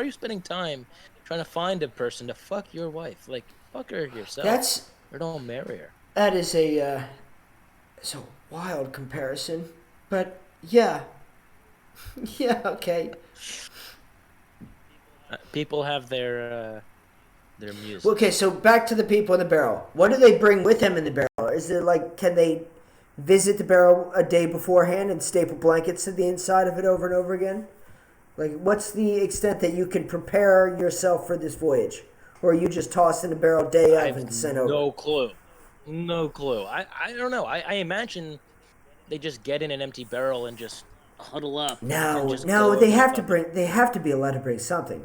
you spending time trying to find a person to fuck your wife? Like, fuck her yourself. Or don't marry her. That is it's a wild comparison, but yeah. Yeah, okay. People have their music. Okay, so back to the people in the barrel. What do they bring with them in the barrel? Is it can they visit the barrel a day beforehand and staple blankets to the inside of it over and over again? What's the extent that you can prepare yourself for this voyage? Or are you just tossed in a barrel day of and sent over? No clue. I don't know. I imagine they just get in an empty barrel and just huddle up. No, they have to be allowed to bring something.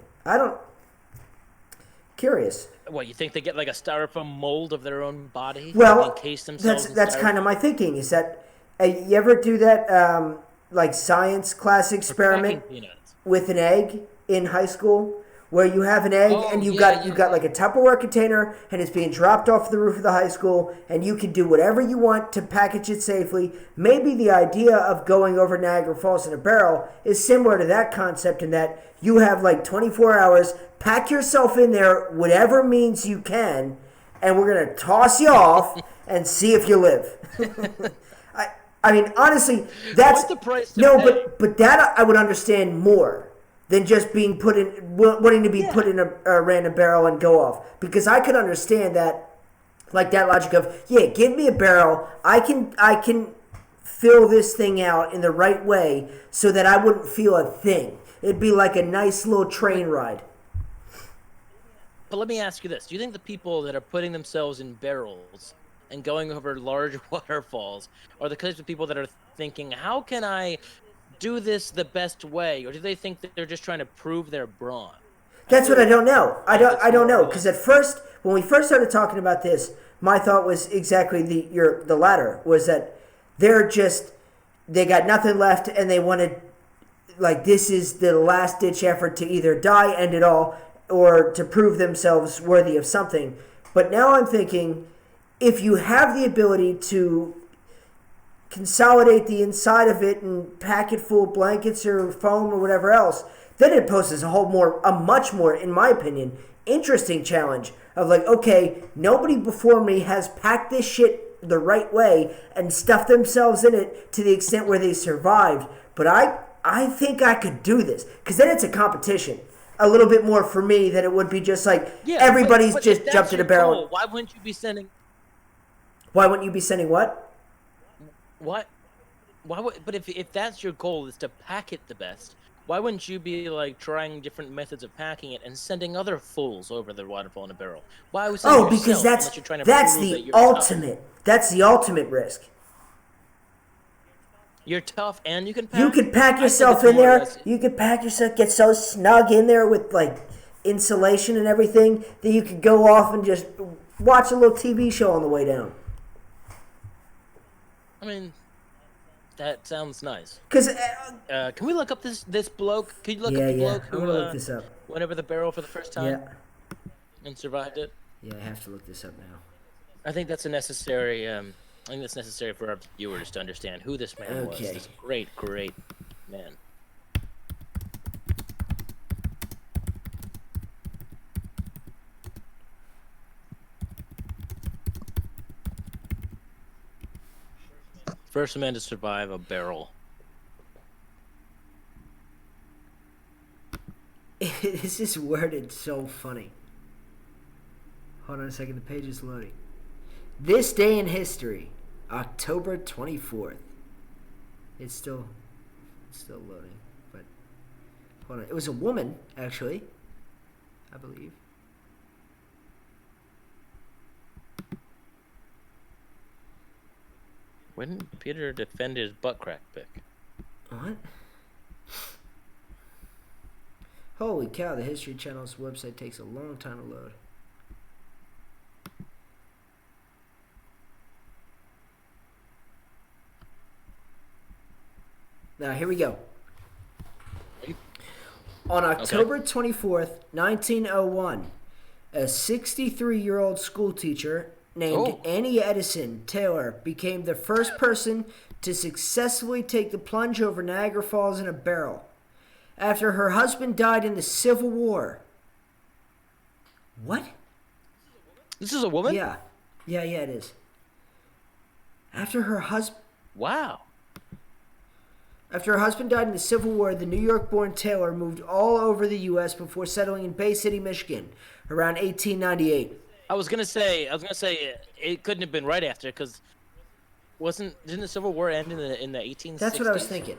Curious. What, you think they get a styrofoam mold of their own body? Well, encase themselves that's kind of my thinking. Is that you ever do that science class experiment with an egg in high school, where you have an egg and you got a Tupperware container and it's being dropped off the roof of the high school and you can do whatever you want to package it safely. Maybe the idea of going over Niagara Falls in a barrel is similar to that concept in that you have 24 hours, pack yourself in there, whatever means you can, and we're going to toss you off and see if you live. I mean, honestly, that's... What's the price to pay? But that I would understand more than just being wanting to be put in a random barrel and go off. Because I could understand that, that logic of, give me a barrel, I can fill this thing out in the right way so that I wouldn't feel a thing. It'd be like a nice little train ride. But let me ask you this. Do you think the people that are putting themselves in barrels and going over large waterfalls are the kinds of people that are thinking, how can I do this the best way? Or do they think that they're just trying to prove their brawn? That's what I don't know. I don't know, because at first, when we first started talking about this, my thought was exactly the latter, was that they got nothing left and they wanted, this is the last ditch effort to either die, end it all, or to prove themselves worthy of something. But now I'm thinking, if you have the ability to consolidate the inside of it and pack it full of blankets or foam or whatever else, then it poses a much more, in my opinion, interesting challenge of like, okay, nobody before me has packed this shit the right way and stuffed themselves in it to the extent where they survived. But I think I could do this, because then it's a competition a little bit more for me than it would be just like everybody's just jumped in a barrel. Goal, why wouldn't you be sending? Why wouldn't you be sending what? What? Why would? But if that's your goal is to pack it the best, why wouldn't you be like trying different methods of packing it and sending other fools over the waterfall in a barrel? Why was because that's the ultimate. That's the ultimate risk. You're tough, and you can pack. You could pack yourself in there. You could pack yourself, get so snug in there with like insulation and everything that you could go off and just watch a little TV show on the way down. I mean, that sounds nice. Because can we look up this bloke? Can you look up the bloke who I'm gonna look this up. went over the barrel for the first time and survived it? Yeah, I have to look this up now. I think that's a necessary. I think that's necessary for our viewers to understand who this man was. This great man. First man to survive a barrel. This is worded so funny. Hold on a second, the page is loading. This day in history, October 24th. It's still loading, but hold on. It was a woman, actually, I believe. When did Peter defend his butt crack pick? What? Holy cow, the History Channel's website takes a long time to load. Now, here we go. On October 24th, 1901, a 63-year-old schoolteacher named Annie Edison Taylor became the first person to successfully take the plunge over Niagara Falls in a barrel after her husband died in the Civil War. What? This is a woman? Yeah, it is. After her husband... Wow. After her husband died in the Civil War, the New York-born Taylor moved all over the U.S. before settling in Bay City, Michigan, around 1898. I was gonna say it couldn't have been right after, because didn't the Civil War end in the 1860s? That's what I was thinking.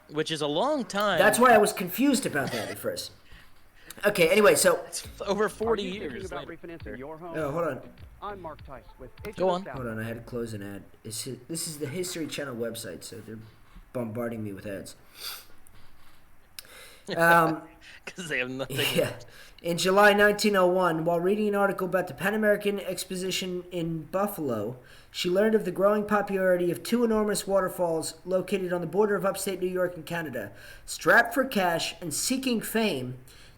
Which is a long time. That's why I was confused about that at first. Okay, anyway, so it's over 40 years about later. refinancing your home? Oh, hold on. I'm Mark Tice with Go on. Hold on, I had to close an ad. This is the History Channel website, so they're bombarding me with ads. Because they have nothing. Yeah. In July 1901, while reading an article about the Pan American Exposition in Buffalo, she learned of the growing popularity of two enormous waterfalls located on the border of upstate New York and Canada. Strapped for cash and seeking fame,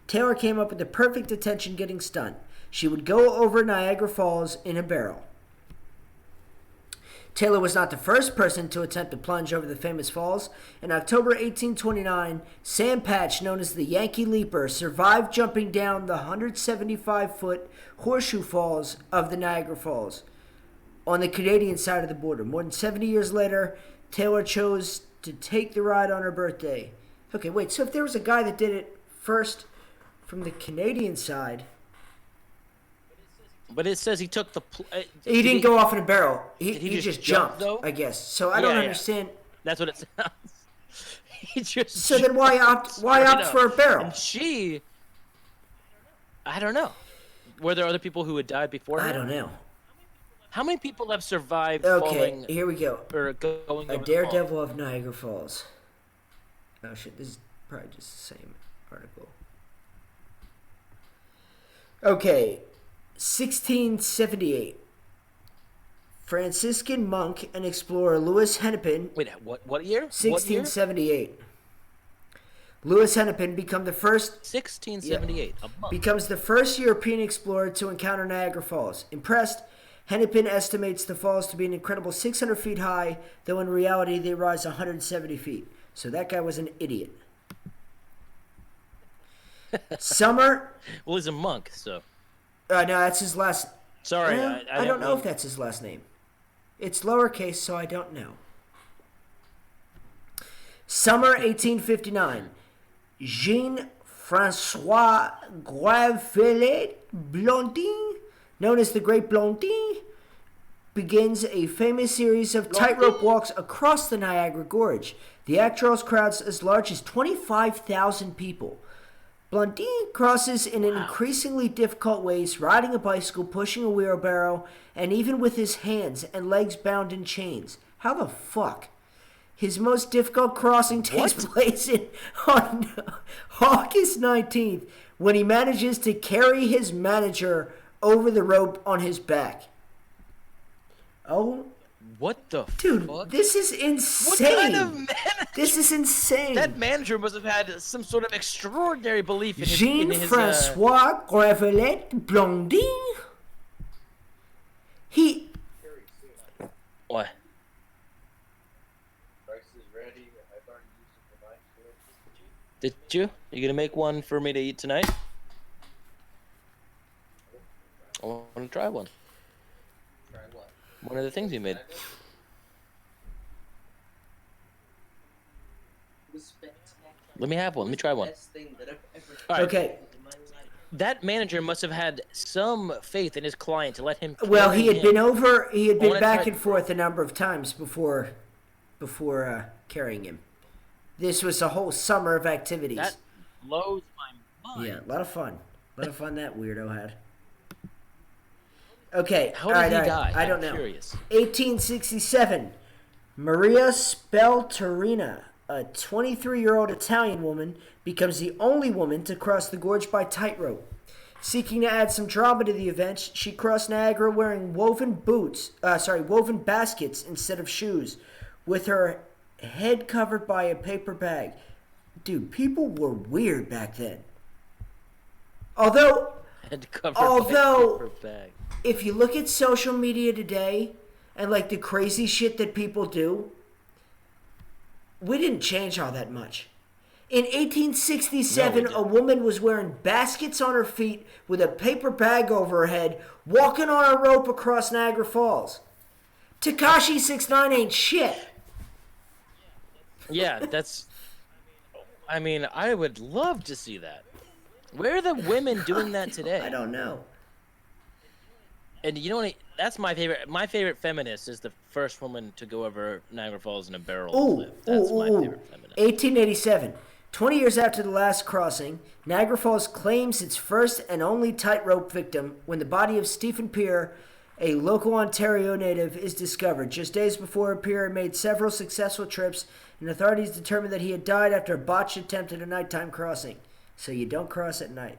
Taylor came up with the perfect attention-getting stunt. She would go over Niagara Falls in a barrel. Taylor was not the first person to attempt to plunge over the famous falls. In October 1829, Sam Patch, known as the Yankee Leaper, survived jumping down the 175-foot horseshoe falls of the Niagara Falls on the Canadian side of the border. More than 70 years later, Taylor chose to take the ride on her birthday. Okay, wait, so if there was a guy that did it first from the Canadian side... But it says he took the... he didn't go off in a barrel. He just jumped, though? I guess. So I don't understand... That's what it sounds. He just... So then why opt for a barrel? And she... I don't know. Were there other people who had died before her? I don't know. How many people have survived falling... Okay, here we go. Or going A over Daredevil of Niagara Falls. Oh shit, this is probably just the same article. Okay, 1678. Franciscan monk and explorer Louis Hennepin... Wait, what year? 1678. Louis Hennepin become the first... 1678, a month. Becomes the first European explorer to encounter Niagara Falls. Impressed, Hennepin estimates the falls to be an incredible 600 feet high, though in reality they rise 170 feet. So that guy was an idiot. Summer. Well, he's a monk, so. No, that's his last. Sorry, I don't know if that's his last name. It's lowercase, so I don't know. Summer 1859. Jean-Francois Gravelet Blondin, known as the Great Blondin, begins a famous series of tightrope walks across the Niagara Gorge. The act draws crowds as large as 25,000 people. Blondin crosses in an increasingly difficult ways, riding a bicycle, pushing a wheelbarrow, and even with his hands and legs bound in chains. How the fuck? His most difficult crossing takes place on August 19th, when he manages to carry his manager over the rope on his back. Oh, what the dude, fuck? this is insane. What kind of manager? This is insane. That manager must have had some sort of extraordinary belief in his... Jean-Francois Gravelet Blondin. He... What? Did you? You gonna make one for me to eat tonight? I want to try one. Try what? One of the things you made. It was spectacular. Let me have one. Let me try one. Best thing that I've ever All right. Okay. in my life. That manager must have had some faith in his client to let him. Well, he carry had him. been wanna back try- and forth a number of times before carrying him. This was a whole summer of activities. That blows my mind. Yeah, a lot of fun. A lot of fun that weirdo had. Okay, How all did right, he all right. die? I don't I'm know. curious. 1867. Maria Spelterina, a 23-year-old Italian woman, becomes the only woman to cross the gorge by tightrope. Seeking to add some drama to the event, she crossed Niagara wearing woven baskets instead of shoes, with her head covered by a paper bag. Dude, people were weird back then. Although, Head covered Although- by a paper bag. if you look at social media today and like the crazy shit that people do, we didn't change all that much. In 1867, No, we a didn't. woman was wearing baskets on her feet with a paper bag over her head, walking on a rope across Niagara Falls. Tekashi 6ix9ine ain't shit. Yeah, that's. I mean, I would love to see that. Where are the women doing that today? I don't know. And you know what? That's my favorite. My favorite feminist is the first woman to go over Niagara Falls in a barrel. lift. That's my favorite feminist. 1887. 20 years after the last crossing, Niagara Falls claims its first and only tightrope victim when the body of Stephen Peer, a local Ontario native, is discovered. Just days before, Peer had made several successful trips, and authorities determined that he had died after a botched attempt at a nighttime crossing. So you don't cross at night.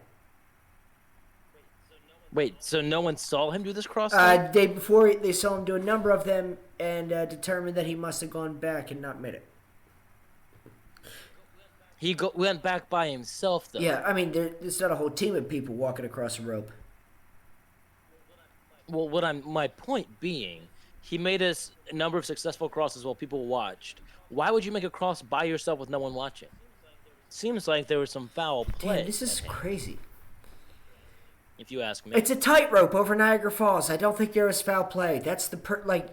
Wait, so no one saw him do this crossing? Day before, they saw him do a number of them and determined that he must have gone back and not made it. He went back by himself, though. Yeah, I mean, there's not a whole team of people walking across a rope. Well, my point being, he made a number of successful crosses while people watched. Why would you make a cross by yourself with no one watching? Seems like there was some foul play. Damn, this is crazy. If you ask me. It's a tightrope over Niagara Falls. I don't think there was foul play. That's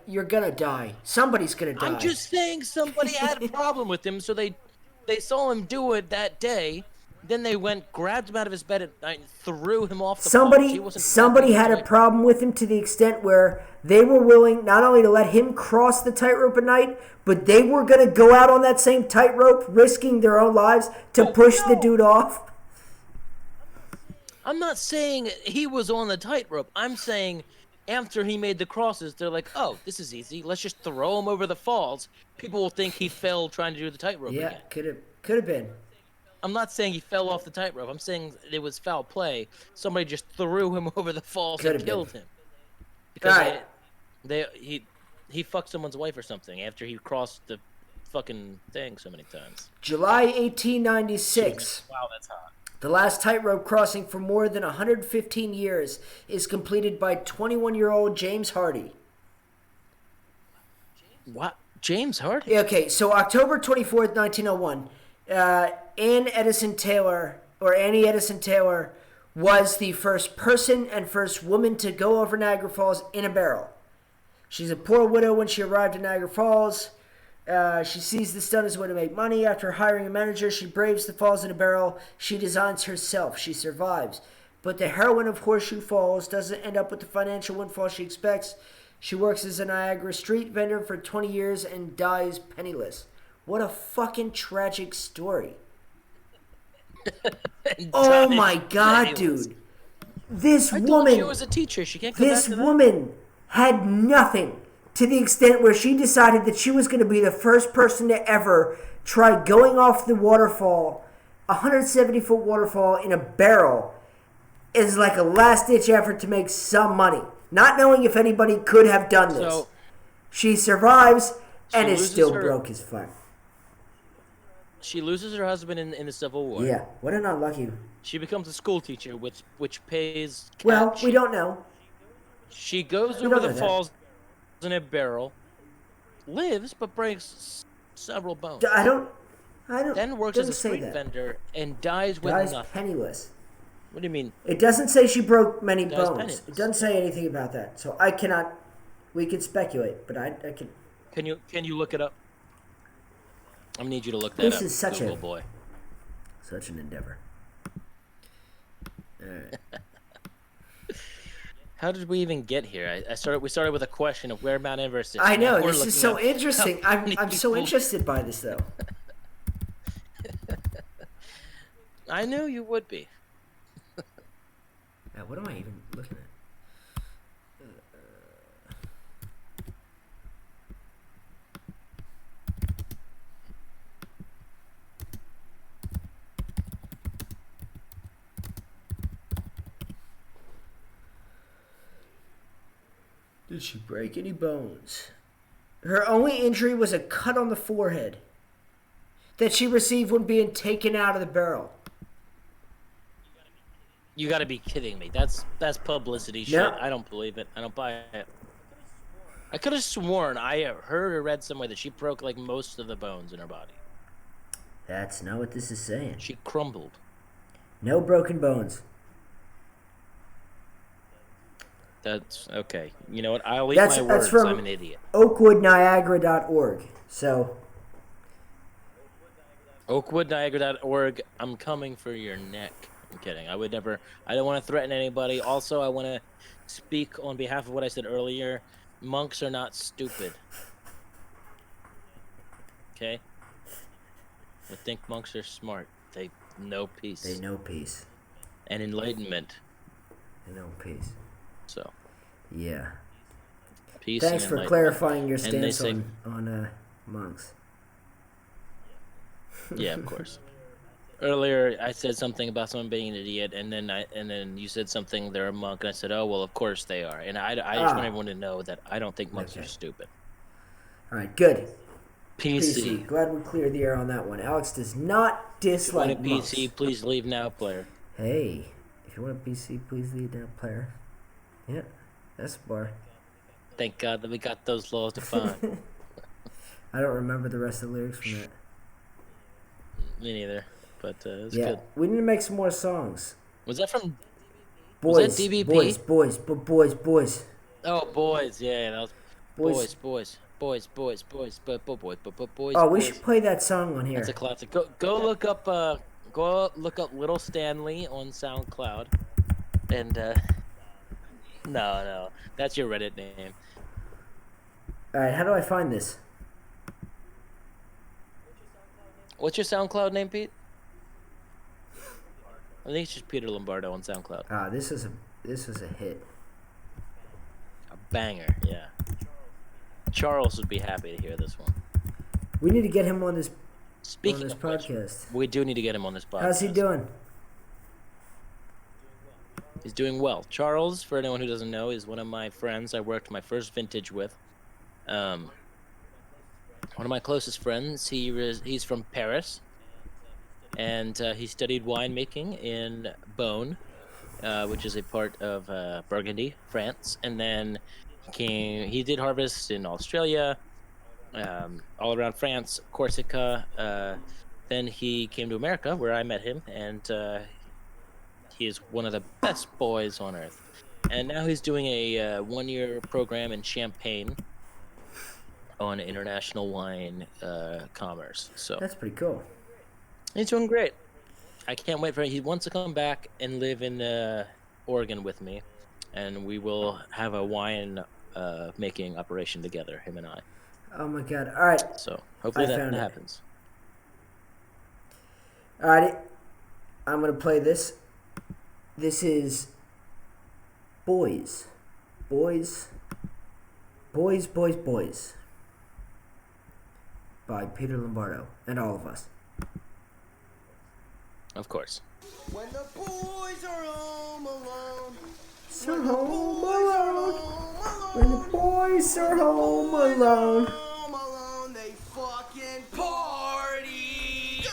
you're gonna die. Somebody's gonna die. I'm just saying somebody had a problem with him, so they saw him do it that day. Then they grabbed him out of his bed at night, and threw him off the falls. He wasn't Somebody walking had a into it. problem with him to the extent where they were willing not only to let him cross the tightrope at night, but they were gonna go out on that same tightrope, risking their own lives to push the dude off. I'm not saying he was on the tightrope. I'm saying after he made the crosses, they're like, oh, this is easy. Let's just throw him over the falls. People will think he fell trying to do the tightrope Yeah, again. could have been. I'm not saying he fell off the tightrope. I'm saying it was foul play. Somebody just threw him over the falls Could've and killed been. him. Because Alright. he fucked someone's wife or something after he crossed the fucking thing so many times. July 1896. Wow, that's hot. The last tightrope crossing for more than 115 years is completed by 21-year-old James Hardy. What? James Hardy? Okay, so October 24th, 1901, Annie Edison Taylor was the first person and first woman to go over Niagara Falls in a barrel. She's a poor widow when she arrived in Niagara Falls. She sees this done as a way to make money. After hiring a manager, she braves the falls in a barrel she designs herself. She survives. But the heroine of Horseshoe Falls doesn't end up with the financial windfall she expects. She works as a Niagara street vendor for 20 years and dies penniless. What a fucking tragic story. Oh my God, dude. This woman... She was a teacher. She can't come back to that. This woman had nothing, to the extent where she decided that she was going to be the first person to ever try going off the waterfall, 170-foot waterfall, in a barrel as like a last-ditch effort to make some money. Not knowing if anybody could have done this. So, she survives and is still broke as fuck. She loses her husband in the Civil War. Yeah, what an unlucky... She becomes a school teacher, which pays cash. Well, we don't know. She goes over the falls in a barrel, lives, but breaks several bones. I don't. Then works as a street vendor and dies with nothing. Penniless. What do you mean? It doesn't say she broke many bones. Penniless. It doesn't say anything about that. So I cannot. We could speculate, but I can. Can you look it up? I need you to look that up. This is such Google boy. Such an endeavor. All right. How did we even get here? We started with a question of where Mount Everest is. I know, this is so interesting. I'm so interested by this, though. I knew you would be. What am I even looking at? Did she break any bones? Her only injury was a cut on the forehead that she received when being taken out of the barrel. You got to be kidding me. That's publicity shit. I don't believe it. I don't buy it. I could have sworn I heard or read somewhere that she broke like most of the bones in her body. That's not what this is saying. She crumbled. No broken bones. That's okay. You know what? I'll eat my words. From I'm an idiot. OakwoodNiagara.org. So. OakwoodNiagara.org. I'm coming for your neck. I'm kidding. I would never. I don't want to threaten anybody. Also, I want to speak on behalf of what I said earlier. Monks are not stupid. Okay? I think monks are smart. They know peace. They know peace. And enlightenment. They know peace. So. Yeah. Peace. Thanks for clarifying your stance on monks. Yeah, of course. Earlier, I said something about someone being an idiot, and then you said something. They're a monk, and I said, "Oh well, of course they are." And I just want everyone to know that I don't think monks are stupid. All right, good. PC. Glad we cleared the air on that one. Alex does not dislike monks. PC, please leave now, player. Hey, if you want a PC, please leave now, player. Yeah, that's the bar. Thank God that we got those laws defined. I don't remember the rest of the lyrics from that. Me neither, but it's good. We need to make some more songs. Was that from Boys? Was that DBP? Boys. Oh, Boys, yeah, that was Boys. Oh, we should play that song on here. That's a classic. Go look up Little Stanley on SoundCloud, and no, that's your Reddit name. All right, how do I find this? What's your SoundCloud name, Pete? I think it's just Peter Lombardo on SoundCloud. This is a hit. A banger, yeah. Charles would be happy to hear this one. We need to get him on this podcast. We do need to get him on this podcast. How's he doing? He's doing well. Charles, for anyone who doesn't know, is one of my friends I worked my first vintage with. One of my closest friends. He's from Paris, and he studied winemaking in Beaune, which is a part of Burgundy, France. And then he did harvest in Australia, all around France, Corsica. Then he came to America, where I met him, and he is one of the best boys on earth. And now he's doing a 1-year program in Champagne on international wine commerce. So That's pretty cool. he's doing great. I can't wait for him. He wants to come back and live in Oregon with me, and we will have a wine making operation together, him and I. Oh my god. All right. So hopefully I that found it. happens. Alrighty. I'm going to play this. This is Boys. Boys. Boys, Boys, Boys. By Peter Lombardo and all of us. Of course. When the boys are home alone. So home alone. When the boys are home alone. Home alone, they fucking party.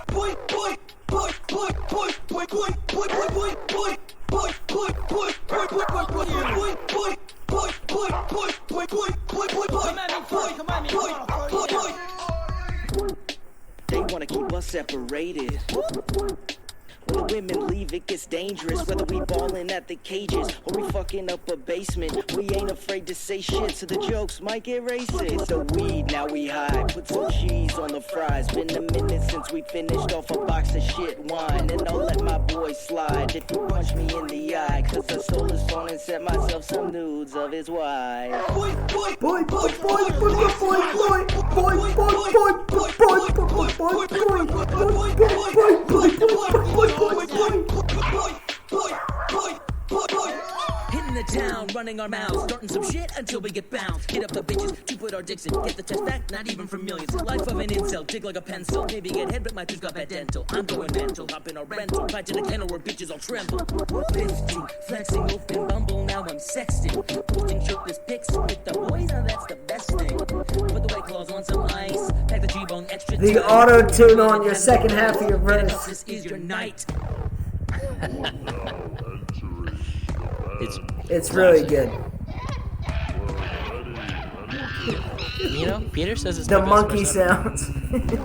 Boy, boy, boy, boy, boy, boy, boy, boy, boy, boy, boy, boy, boy, boy, boy, boy, boy, boy, boy, boy. Boy, boy, boy, boy, boy, boy, boy, boy, come at me, boy, boy. They wanna keep us separated. When the women leave, it gets dangerous. Whether we ballin' at the cages or we fucking up a basement, we ain't afraid to say shit, so the jokes might get racist. So weed, now we high, put some cheese on the fries. Been a minute since we finished off a box of shit wine, and I'll let my boy slide if you punch me in the eye. Cause I stole his phone and sent myself some nudes of his wife. Boy, boy, Boy, boy, boy, boy, boy, boy, boy, boy, boy, boy, boy, boy, boy, Hitting the town, running our mouths, starting some shit until we get bounced. Hit up the bitches to put our dicks in, get the test back, not even from millions. Life of an incel, dig like a pencil. Maybe get head, but my tooth got bad dental. I'm going mental, hop in a rental, fight in a kennel where bitches all tremble. Fisting, flexing, open bumble, now I'm sexting. Posting shirtless pics with the boys, now that's the best thing. Put the white claws on some ice, pack the G-bone extra The tight. auto-tune on your second half of your verse. This is your night. It's really good. You know, Peter says it's The my best monkey verse ever. sounds.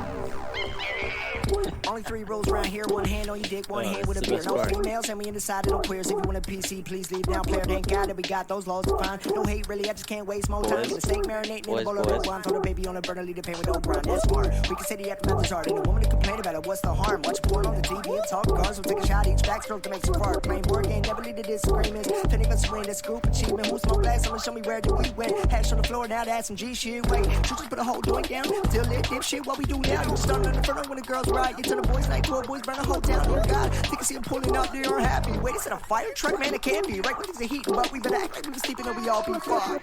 Only 3 rules around here, one hand on your dick, one hand with a that's the beer. best No part. females, and we undecided, no queers. If you want a PC, please leave now. Player, thank God that we got those laws to find. No hate, really, I just can't waste more time. Boys. The steak marinating in a Boys, bowl of boys. red wine. Throw the baby on a burner, leave the pain with no brine. That's smart. We can say the aftermath is hard. And the woman to complain about it, what's the harm? Watch porn on the TV and talk cars. We'll take a shot each backstroke to make some fart. Playing board game, never lead to disagreements. Penny must win, that's scoop achievement. Who smoke last? Someone show me where do we went. Hash on the floor, now that's some G shit. Wait, should just put a whole joint down. Till lit dipshit, what we do now? You start on the front when the girls ride. You turn the boys like 12 boys, burn the whole town. Dear God, think I see them pulling up, they are happy. Wait, is it a fire truck? Man, it can't be. Right, what is the heat? But we better act like we were sleeping or we all be fine.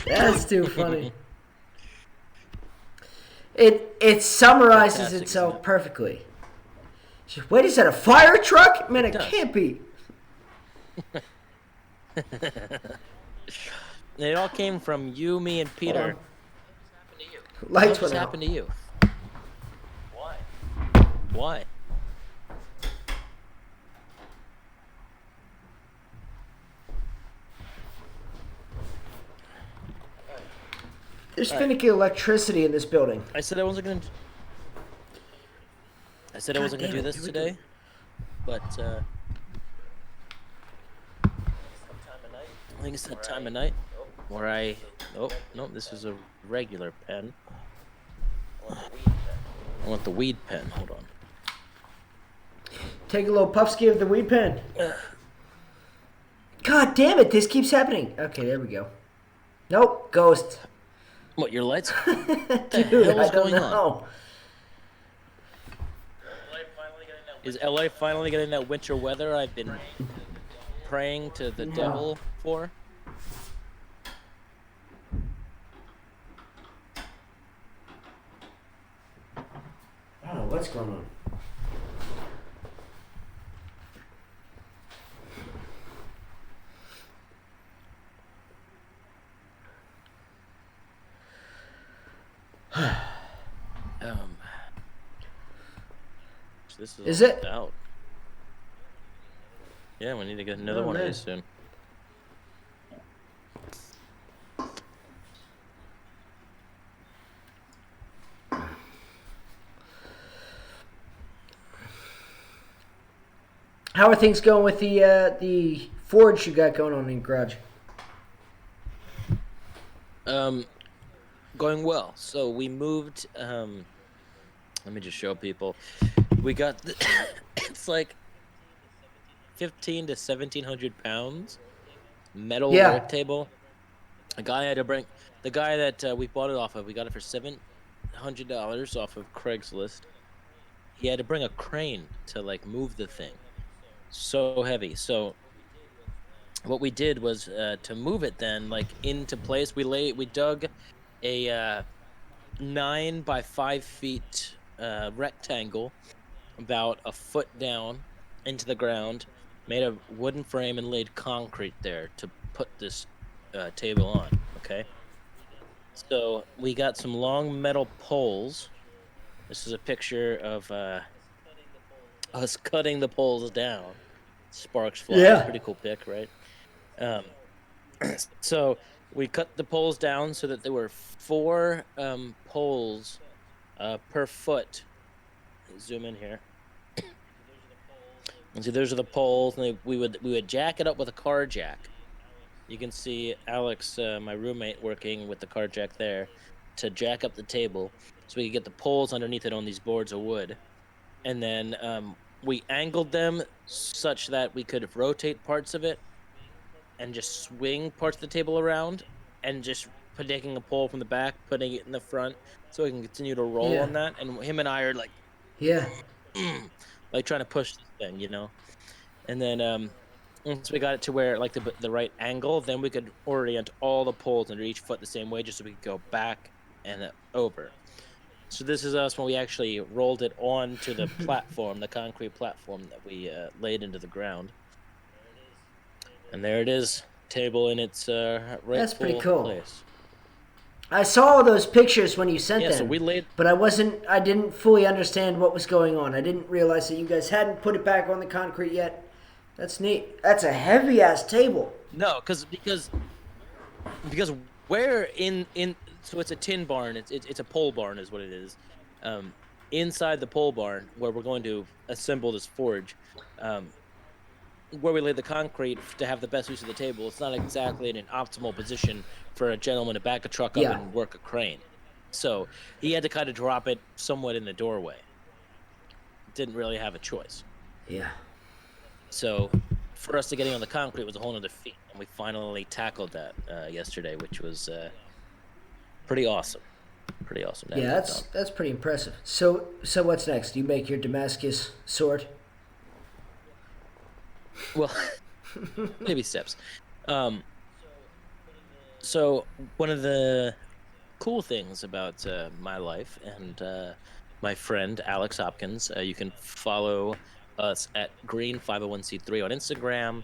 That's too funny. It summarizes Fantastic, itself isn't it? perfectly. Wait, is that a fire truck? Man, it does. can't be. It all came from you, me, and Peter. What Lights just went out. happened to you? Why? Why? There's finicky electricity in this building. I said I wasn't gonna. I said I wasn't gonna damn do it, this here we today, but I think it's that time of night where I. Oh no, this is a regular pen. I want the weed pen. Hold on. Take a little puffski of the weed pen. God damn it, this keeps happening. Okay, there we go. Nope, ghost. What, your lights? Dude, hell is I don't going on? know. Is LA finally getting that winter weather I've been praying to the devil for? I don't know what's going on. This is Is almost it? out. Yeah, we need to get another Oh, one of man. these soon. How are things going with the forge you got going on in your garage? Going well. So we moved. Let me just show people. We got. It's like 15 to 1,700 pounds metal Yeah. work table. A guy had to bring the guy that we bought it off of. We got it for $700 off of Craigslist. He had to bring a crane to like move the thing. So heavy. So what we did was to move it then like into place. We dug a 9 by 5 feet rectangle about a foot down into the ground, made a wooden frame and laid concrete there to put this table on. Okay. So we got some long metal poles. This is a picture of us cutting the poles down. Sparks fly. It's a Yeah. pretty cool pic, right? Um, so we cut the poles down so that there were 4 poles per foot. Zoom in here. And so those are the poles, and we would jack it up with a car jack. You can see Alex, my roommate, working with the car jack there to jack up the table, so we could get the poles underneath it on these boards of wood. And then we angled them such that we could rotate parts of it and just swing parts of the table around, and just taking a pole from the back, putting it in the front, so we can continue to roll Yeah. on that. And him and I are like, Yeah. like trying to push this thing, you know. And then once we got it to where like the right angle, then we could orient all the poles under each foot the same way, just so we could go back and over. So this is us when we actually rolled it onto the platform, the concrete platform that we laid into the ground. And there it is, table in its rightful That's pretty cool. place. I saw those pictures when you sent Yeah, them, so we laid. but I didn't fully understand what was going on. I didn't realize that you guys hadn't put it back on the concrete yet. That's neat. That's a heavy ass table. No, because where in so it's a tin barn. It's a pole barn is what it is. Inside the pole barn where we're going to assemble this forge, where we laid the concrete to have the best use of the table, it's not exactly in an optimal position for a gentleman to back a truck up Yeah. and work a crane. So he had to kind of drop it somewhat in the doorway. Didn't really have a choice. Yeah. So for us to getting on the concrete was a whole other feat, and we finally tackled that yesterday, which was pretty awesome. Pretty awesome. to have Yeah, that that's pretty impressive. So what's next? You make your Damascus sword? done. Well, baby steps. So one of the cool things about my life and my friend Alex Hopkins, you can follow us at Green 501c3 on Instagram.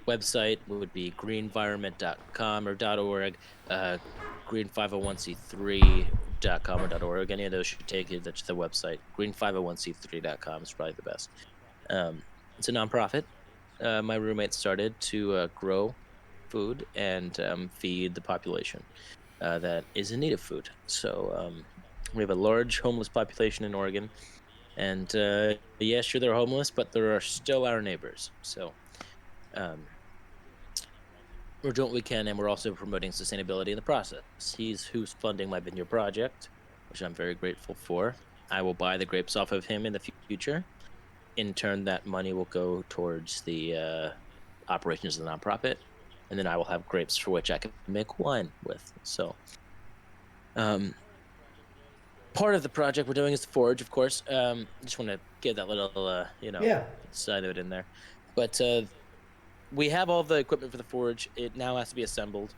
Website would be greenvironment.com or .org. Green501c3.com or .org. Any of those should take you to the website. Green501c3.com is probably the best. It's a nonprofit. My roommate started to grow food and feed the population that is in need of food. So we have a large homeless population in Oregon, and yeah, sure they're homeless, but there are still our neighbors. So we're doing what we can, and we're also promoting sustainability in the process. He's who's funding my vineyard project, which I'm very grateful for. I will buy the grapes off of him in the future. In turn, that money will go towards the operations of the nonprofit, and then I will have grapes for which I can make wine with. So, part of the project we're doing is the forge, of course. Just want to give that little, Yeah. side note in there. But we have all the equipment for the forge. It now has to be assembled.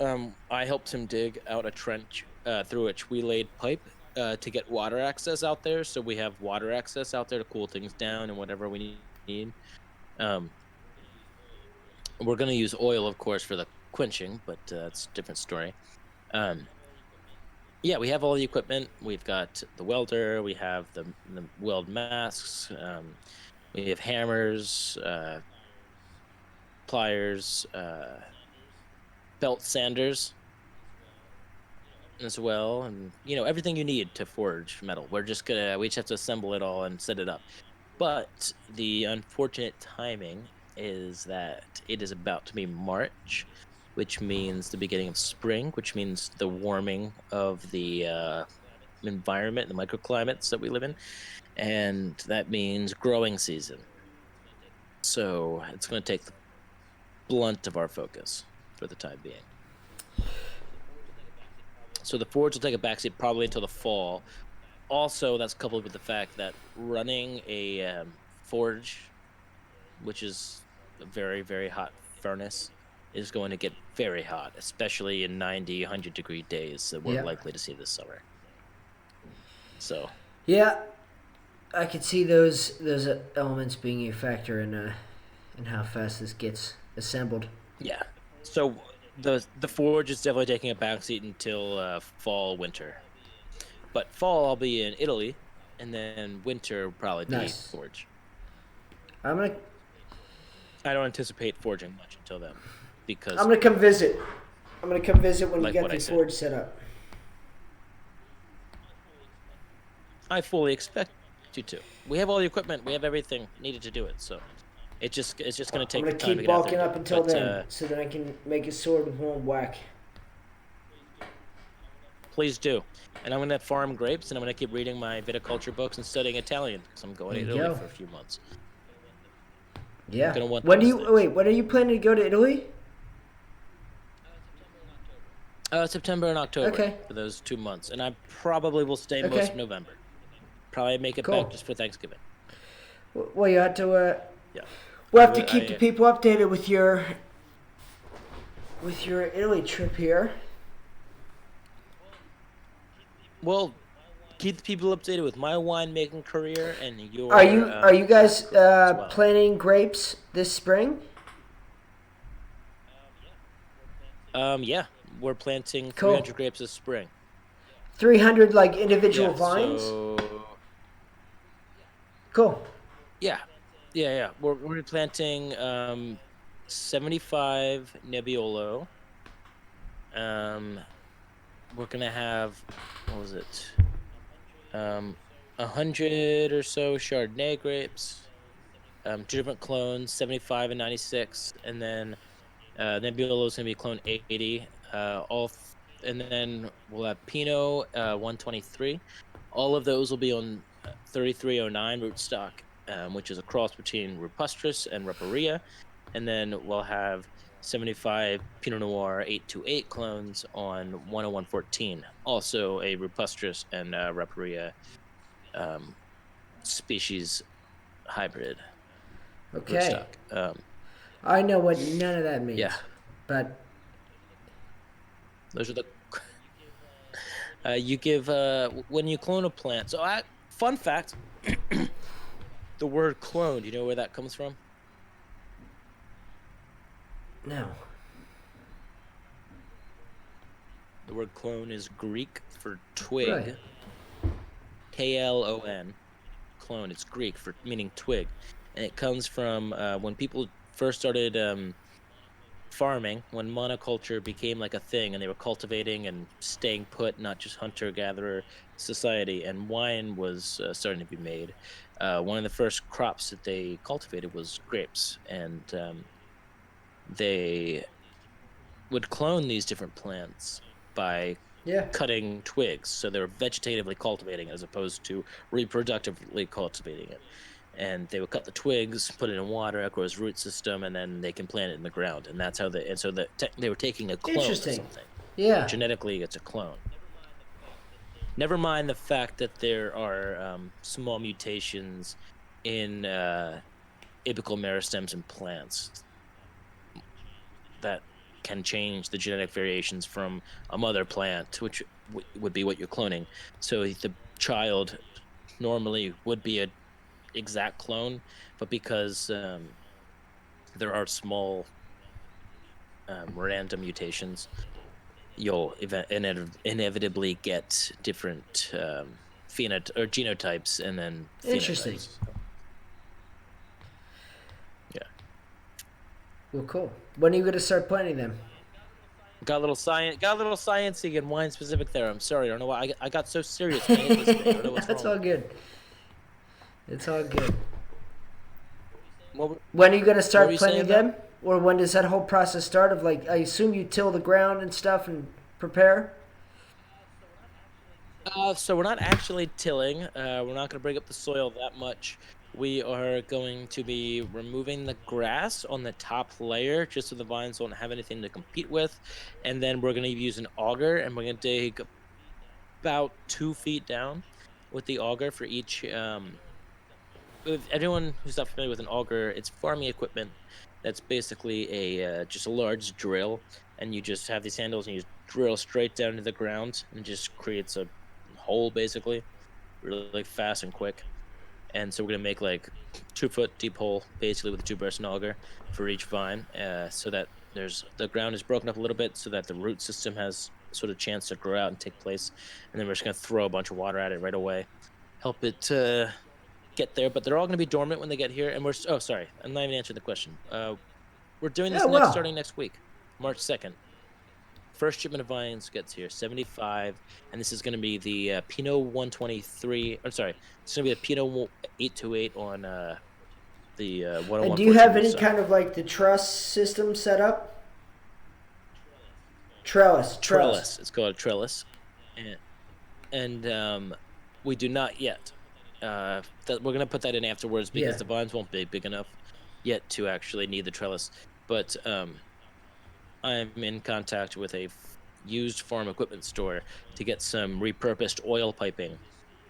I helped him dig out a trench through which we laid pipe to get water access out there. So we have water access out there to cool things down and whatever we need. We're going to use oil, of course, for the quenching, but that's a different story. Yeah, we have all the equipment. We've got the welder. We have the weld masks. We have hammers, pliers, belt sanders as well, and everything you need to forge metal. We just have to assemble it all and set it up. But the unfortunate timing is that it is about to be March, which means the beginning of spring, which means the warming of the environment, the microclimates that we live in, and that means growing season. So it's going to take the blunt of our focus for the time being. So the forge will take a backseat probably until the fall. Also, that's coupled with the fact that running a forge, which is a very, very hot furnace, is going to get very hot, especially in 90, 100-degree days that we're Yeah. likely to see this summer. So, Yeah, I could see those elements being a factor in how fast this gets assembled. yeah. So the forge is definitely taking a backseat until fall, winter. But fall, I'll be in Italy, and then winter will probably be Nice. forge. I'm gonna I don't anticipate forging much until then, because I'm gonna come visit. I'm gonna come visit when Like you get what I the said. forge set up. I fully expect you to. We have all the equipment. We have everything needed to do it. So it's just going to I'm take gonna time to keep get out bulking there. and up do it. until But, then, so that I can make a sword with one whack. please do. And I'm going to farm grapes, and I'm going to keep reading my viticulture books and studying Italian because I'm going to There you Italy go. for a few months. Yeah. Gonna want When do those you things. wait? When are you planning to go to Italy? September and October Okay. for those 2 months, and I probably will stay most Okay. of November. Probably make it Cool. back just for Thanksgiving. Well, you have to. Yeah. We'll have to I- keep the people updated with your Italy trip here. Well, keep the people updated with my winemaking career and your. Are you guys as well. planting grapes this spring? Yeah, we're planting Cool. 300 grapes this spring. 300 like individual Yeah, vines. so Cool. yeah. We're planting 75 Nebbiolo. We're gonna have, what was it? 100 or so Chardonnay grapes. 2 different clones, 75 and 96, and then Nebbiolo is gonna be clone 80. And then we'll have Pinot 123. All of those will be on 3309 rootstock, which is a cross between Rupustris and Reparia. And then we'll have 75 Pinot Noir 828 clones on 10114, also a Rupustris and Reparia species hybrid Okay. rootstock. I know what none of that means. Yeah. But Those are the you give when you clone a plant. So fun fact, the word clone, do you know where that comes from? no. The word clone is Greek for twig. Right. Klon. Clone. It's Greek for meaning twig, and it comes from when people first started farming, when monoculture became like a thing, and they were cultivating and staying put, not just hunter-gatherer society, and wine was starting to be made. One of the first crops that they cultivated was grapes, and they would clone these different plants by Yeah. cutting twigs, so they were vegetatively cultivating as opposed to reproductively cultivating it. And they would cut the twigs, put it in water, it grows root system, and then they can plant it in the ground. And that's how they. And so they were taking a clone of Interesting. something. Yeah. Genetically, it's a clone. Never mind the fact that there are small mutations in apical meristems in plants that can change the genetic variations from a mother plant, which would be what you're cloning. So the child normally would be a exact clone, but because there are small random mutations, you'll inevitably get different or genotypes, and then Interesting. phenotypes. Yeah. Well, cool. When are you going to start planting them? Got a little sciencey and wine specific there. I'm sorry, I don't know why I got so serious when I hit this thing. I don't know what's That's wrong. all good. It's all good. What, When are you going to were start you planting saying, them? Or when does that whole process start of, like, I assume you till the ground and stuff and prepare? So we're not actually tilling. We're not going to break up the soil that much. We are going to be removing the grass on the top layer just so the vines don't have anything to compete with. And then we're going to use an auger, and we're going to dig about 2 feet down with the auger for each. If anyone who's not familiar with an auger, it's farming equipment that's basically a just a large drill, and you just have these handles and you drill straight down to the ground, and it just creates a hole basically, really fast and quick. And so we're gonna make like 2 foot deep hole basically with a two-person auger for each vine, so that the ground is broken up a little bit so that the root system has sort of chance to grow out and take place. And then we're just gonna throw a bunch of water at it right away, help it get there. But they're all gonna be dormant when they get here. And oh, sorry, I'm not even answering the question. We're doing this starting next week, March 2nd. First shipment of vines gets here, 75, and this is going to be the Pinot 123. I'm sorry, it's going to be the Pinot 828 on the 101. And do you have any kind of, like, the truss system set up? Trellis. It's called a trellis, and we do not yet. We're going to put that in afterwards because the vines won't be big enough yet to actually need the trellis. But I'm in contact with a used farm equipment store to get some repurposed oil piping,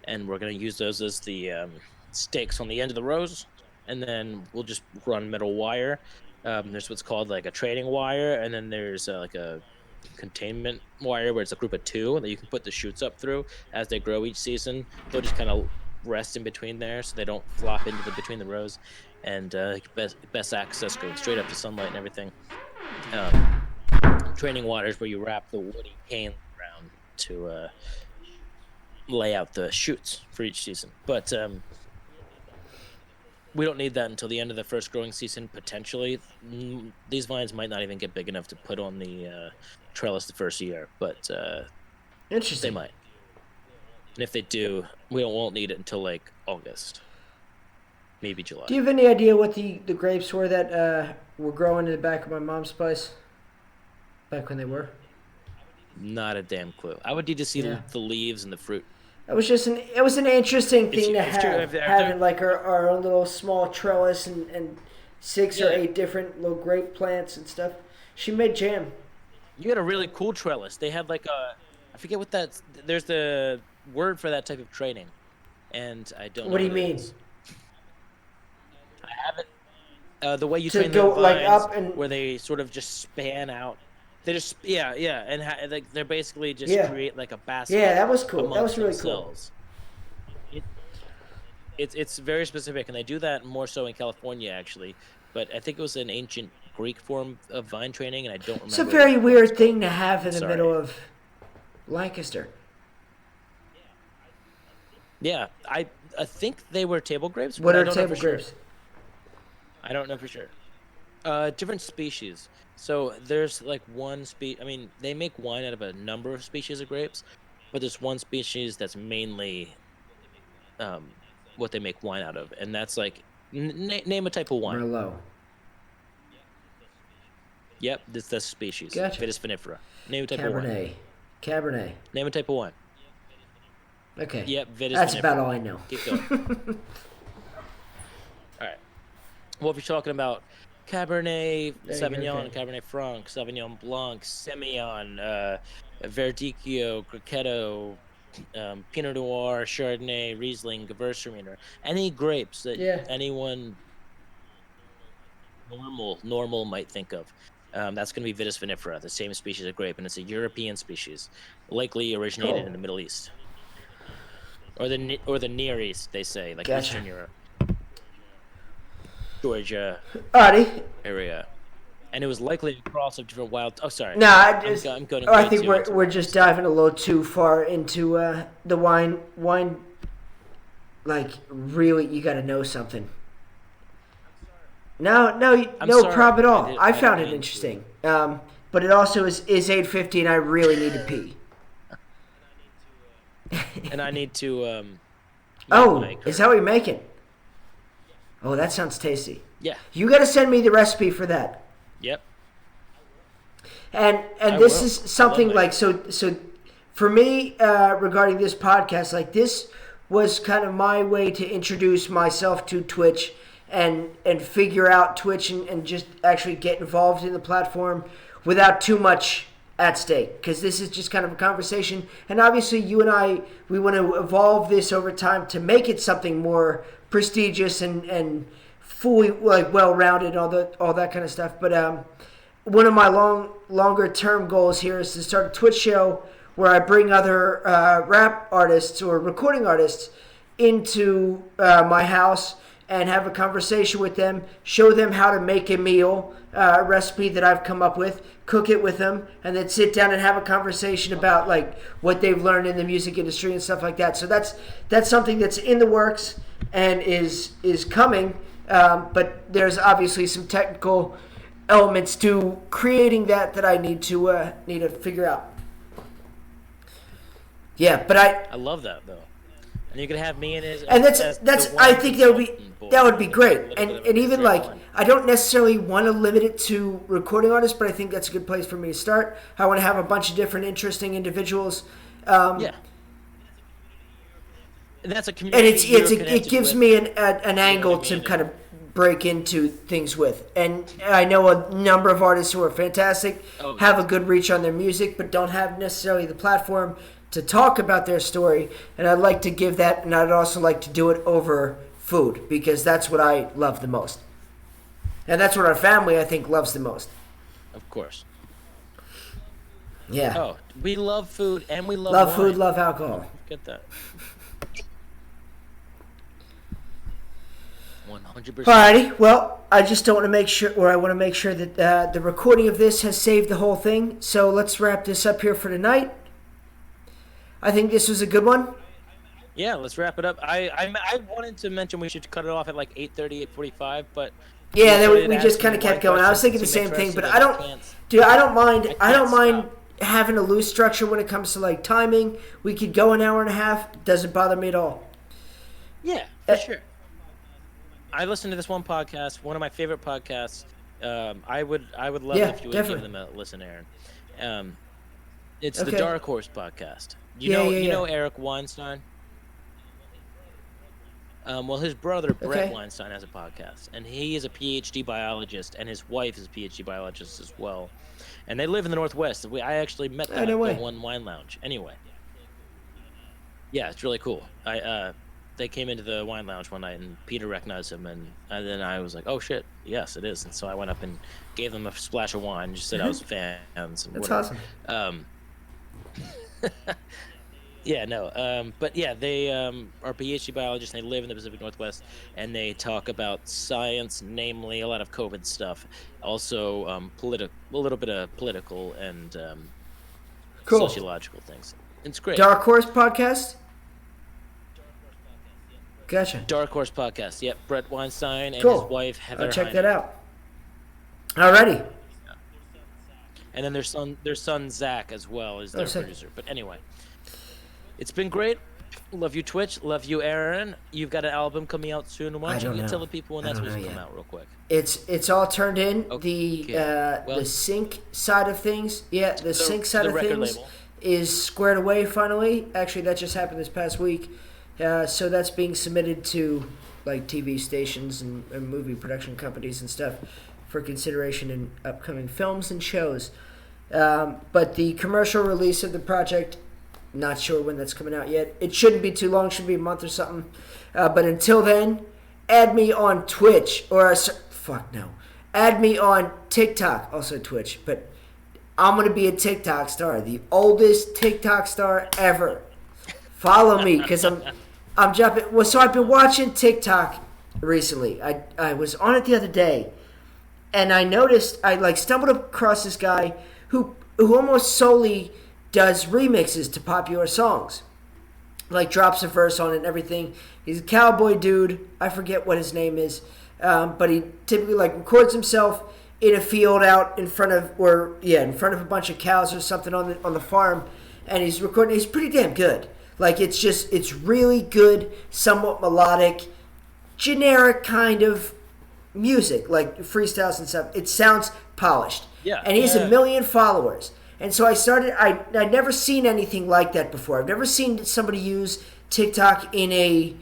and we're going to use those as the stakes on the end of the rows, and then we'll just run metal wire. There's what's called like a training wire, and then there's like a containment wire where it's a group of 2 that you can put the shoots up through as they grow each season. They'll just kind of rest in between there so they don't flop into between the rows, and best access going straight up to sunlight and everything. Training wires where you wrap the woody cane around to lay out the shoots for each season. But we don't need that until the end of the first growing season, potentially. These vines might not even get big enough to put on the trellis the first year, but Interesting. they might. And if they do, we won't need it until like August, maybe July. Do you have any idea what the grapes were that were growing in the back of my mom's place? Back when they were? Not a damn clue. I would need to see the leaves and the fruit. It was just an interesting thing to have, having like our own little small trellis and 6 or 8 different little grape plants and stuff. She made jam. You had a really cool trellis. They had like I forget what that's. There's the word for that type of training, and I don't know. What do you mean? I haven't. The way you to train go the vines, like up and where they sort of just span out. They just and like they're basically just create like a basket. Yeah, that was cool. That was really cool. It's very specific, and they do that more so in California actually. But I think it was an ancient Greek form of vine training, and I don't remember. It's a very weird thing to have in the middle of Lancaster. Yeah, I think they were table grapes. What are table grapes? I don't know for sure. Different species. So there's like one I mean, they make wine out of a number of species of grapes, but there's one species that's mainly what they make wine out of, and that's like name a type of wine. Merlot. Yep, that's the species. Gotcha. Vitis vinifera. Name a type of wine. Cabernet. Name a type of wine. Okay. Yep, Vitis That's vinifera. about all I know. Keep going. All right. Well, if you're talking about Cabernet Sauvignon, Cabernet Franc, Sauvignon Blanc, Semillon, Verdicchio, Grechetto, Pinot Noir, Chardonnay, Riesling, Gewürztraminer, any grapes that anyone normal might think of. That's going to be Vitis vinifera, the same species of grape, and it's a European species, likely originated in the Middle East, or the Near East, they say, like Eastern Europe, Georgia area. and it was likely a cross of different wild. Oh, sorry. No, I'm going. I think we're just diving a little too far into the wine. Like, really, you got to know something. No problem at all. I found it interesting. But it also is 8:50, and I really need to pee. And I need to. Is that what you're making? Oh, that sounds tasty. Yeah. You got to send me the recipe for that. Yep. And this is something like so for me regarding this podcast, like this was kind of my way to introduce myself to Twitch and figure out Twitch and just actually get involved in the platform without too much at stake, because this is just kind of a conversation, and obviously you and I, we want to evolve this over time to make it something more prestigious and fully like well-rounded, all that kind of stuff. But one of my longer term goals here is to start a Twitch show where I bring other rap artists or recording artists into my house and have a conversation with them, show them how to make a meal, a recipe that I've come up with, cook it with them, and then sit down and have a conversation about like what they've learned in the music industry and stuff like that. So that's something that's in the works and is coming, but there's obviously some technical elements to creating that I need to figure out. Yeah, but I love that though. And you could have me in it. And that's I think that would be great. And even like I don't necessarily want to limit it to recording artists, but I think that's a good place for me to start. I want to have a bunch of different interesting individuals. Yeah. And that's a community. And it gives me an angle to kind of break into things with. And I know a number of artists who are fantastic, have a good reach on their music, but don't have necessarily the platform to talk about their story, and I'd like to give that, and I'd also like to do it over food, because that's what I love the most. And that's what our family, I think, loves the most. Of course. Yeah. Oh, we love food, and we love Love wine. food, love alcohol. Get that. 100%. Alrighty, well, I just don't want to make sure, or I want to make sure that the recording of this has saved the whole thing, so let's wrap this up here for tonight. I think this was a good one. Yeah, let's wrap it up. I wanted to mention we should cut it off at like 8:30, 8:45, but yeah, then we just kind of kept going. I was thinking the same thing, but I don't mind. I don't mind having a loose structure when it comes to like timing. We could go an hour and a half. It doesn't bother me at all. Yeah, for sure. I listened to this one podcast, one of my favorite podcasts. I would love it if you would give them a listen, Aaron. It's the Dark Horse podcast. You know Eric Weinstein? Well, his brother, Brett Weinstein, has a podcast. And he is a PhD biologist, and his wife is a PhD biologist as well. And they live in the Northwest. I actually met them at the One Wine Lounge. Anyway. Yeah, it's really cool. They came into the wine lounge one night, and Peter recognized him. And then I was like, oh, shit, yes, it is. And so I went up and gave them a splash of wine, just said I was fans. And that's whatever. Awesome. Yeah, no. But yeah, they are PhD biologists, and they live in the Pacific Northwest, and they talk about science, namely a lot of COVID stuff, also a little bit of political and sociological things. It's great. Dark Horse podcast? Gotcha. Dark Horse podcast. Yep, Brett Weinstein and his wife Heather. I'll check Hyman. that out. Alrighty. And then their son Zach as well is their producer. But anyway, it's been great. Love you, Twitch. Love you, Aaron. You've got an album coming out soon. Why don't you tell the people when that's supposed to come out real quick? It's all turned in. Okay. The sync side of things. Yeah, the sync side of things is squared away finally. Actually, that just happened this past week. So that's being submitted to like TV stations and movie production companies and stuff for consideration in upcoming films and shows. But the commercial release of the project, not sure when that's coming out yet. It shouldn't be too long, should be a month or something. But until then, add me on Twitch add me on TikTok, also Twitch. But I'm going to be a TikTok star, the oldest TikTok star ever. Follow me, because I'm jumping. Well, so I've been watching TikTok recently. I was on it the other day, and I noticed I like stumbled across this guy who almost solely does remixes to popular songs, like drops a verse on it and everything. He's a cowboy dude. I forget what his name is, but he typically like records himself in a field out in front of a bunch of cows or something on the farm, and he's recording. He's pretty damn good. Like it's really good, somewhat melodic, generic kind of music, like freestyles and stuff. It sounds polished. Yeah. And he has 1 million followers. And so I'd never seen anything like that before. I've never seen somebody use TikTok in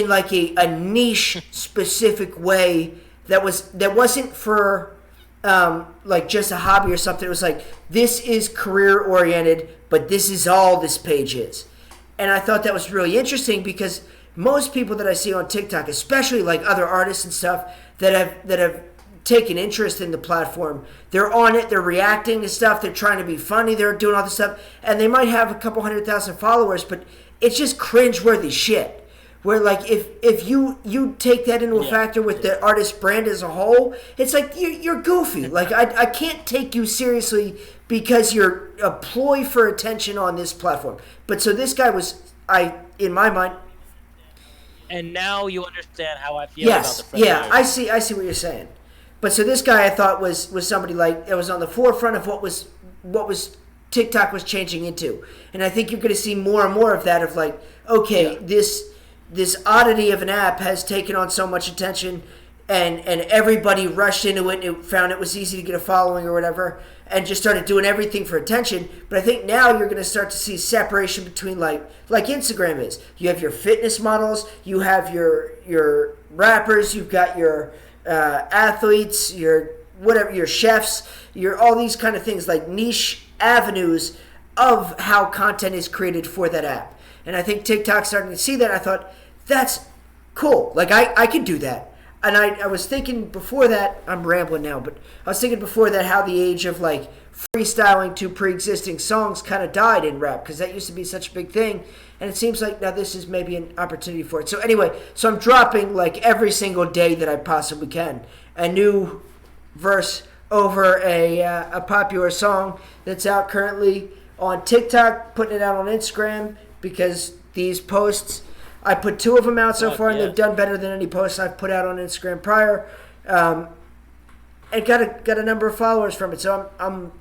like a niche specific way that wasn't for like just a hobby or something. It was like, this is career oriented, but this is all this page is. And I thought that was really interesting because most people that I see on TikTok, especially like other artists and stuff that have taken interest in the platform, they're on it, they're reacting to stuff, they're trying to be funny, they're doing all this stuff, and they might have a couple 100,000 followers, but it's just cringeworthy shit. Where like if you take that into a factor with the artist brand as a whole, it's like you're goofy. Like I can't take you seriously because you're a ploy for attention on this platform. But so this guy was, in my mind. And now you understand how I feel about the Fred yeah, Durst. I see what you're saying. But so this guy I thought was somebody like that was on the forefront of what was TikTok was changing into. And I think you're going to see more and more of that of like, okay, this oddity of an app has taken on so much attention, and everybody rushed into it and found it was easy to get a following or whatever, and just started doing everything for attention. But I think now you're going to start to see separation between like Instagram is. You have your fitness models, you have your rappers, you've got your athletes, your whatever, your chefs, your all these kind of things, like niche avenues of how content is created for that app. And I think TikTok's starting to see that. I thought, that's cool. Like, I could do that. And I was thinking before that, I'm rambling now, but I was thinking before that how the age of, like, freestyling to pre-existing songs kind of died in rap, because that used to be such a big thing. And it seems like now this is maybe an opportunity for it. So anyway, so I'm dropping, like, every single day that I possibly can a new verse over a popular song that's out currently on TikTok, putting it out on Instagram, because these posts, I put 2 of them out so far, and they've done better than any posts I've put out on Instagram prior, and got a number of followers from it. So I'm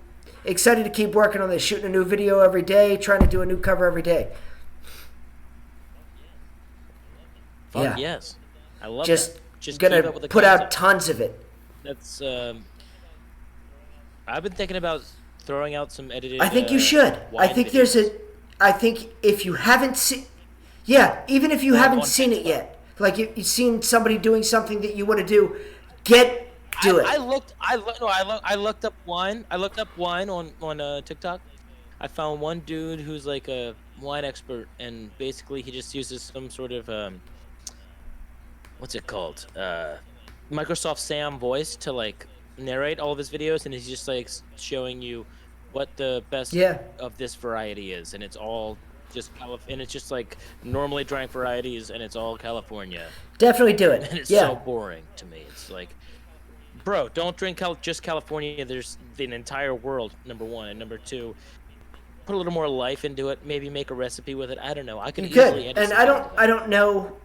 excited to keep working on this, shooting a new video every day, trying to do a new cover every day. Fuck yes, I love just that. Just gonna keep up with the put content. out tons of it. That's I've been thinking about throwing out some edited. I think you should. I wine think videos. I think if you haven't seen, even if you haven't on seen it TikTok. yet, like you've seen somebody doing something that you want to do, do it. I looked up wine. I looked up wine on TikTok. I found one dude who's like a wine expert, and basically he just uses some sort of what's it called? Microsoft Sam voice to like narrate all of his videos, and he's just like showing you what the best of this variety is, and it's all just and it's just like normally drank varieties, and it's all California. Definitely do it. And it's so boring to me. It's like, bro, don't drink just California. There's the entire world, number one, and number two, put a little more life into it. Maybe make a recipe with it. I don't know. I could easily edit. And I don't know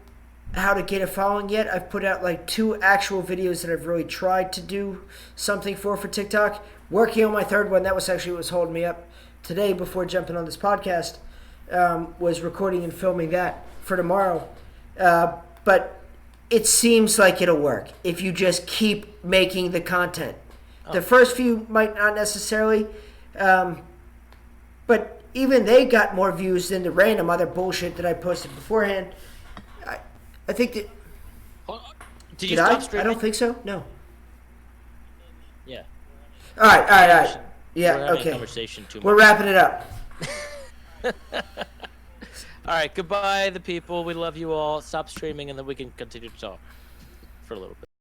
how to get a following yet. I've put out like 2 actual videos that I've really tried to do something for TikTok. Working on my 3rd one, that was actually what was holding me up today before jumping on this podcast, was recording and filming that for tomorrow. But it seems like it'll work if you just keep making the content. The first few might not necessarily, but even they got more views than the random other bullshit that I posted beforehand. I think that... Did you stop streaming? I don't think so. No. Yeah. All right. Yeah, We're having a okay. conversation too much. We're wrapping it up. All right, goodbye, the people. We love you all. Stop streaming, and then we can continue to talk for a little bit.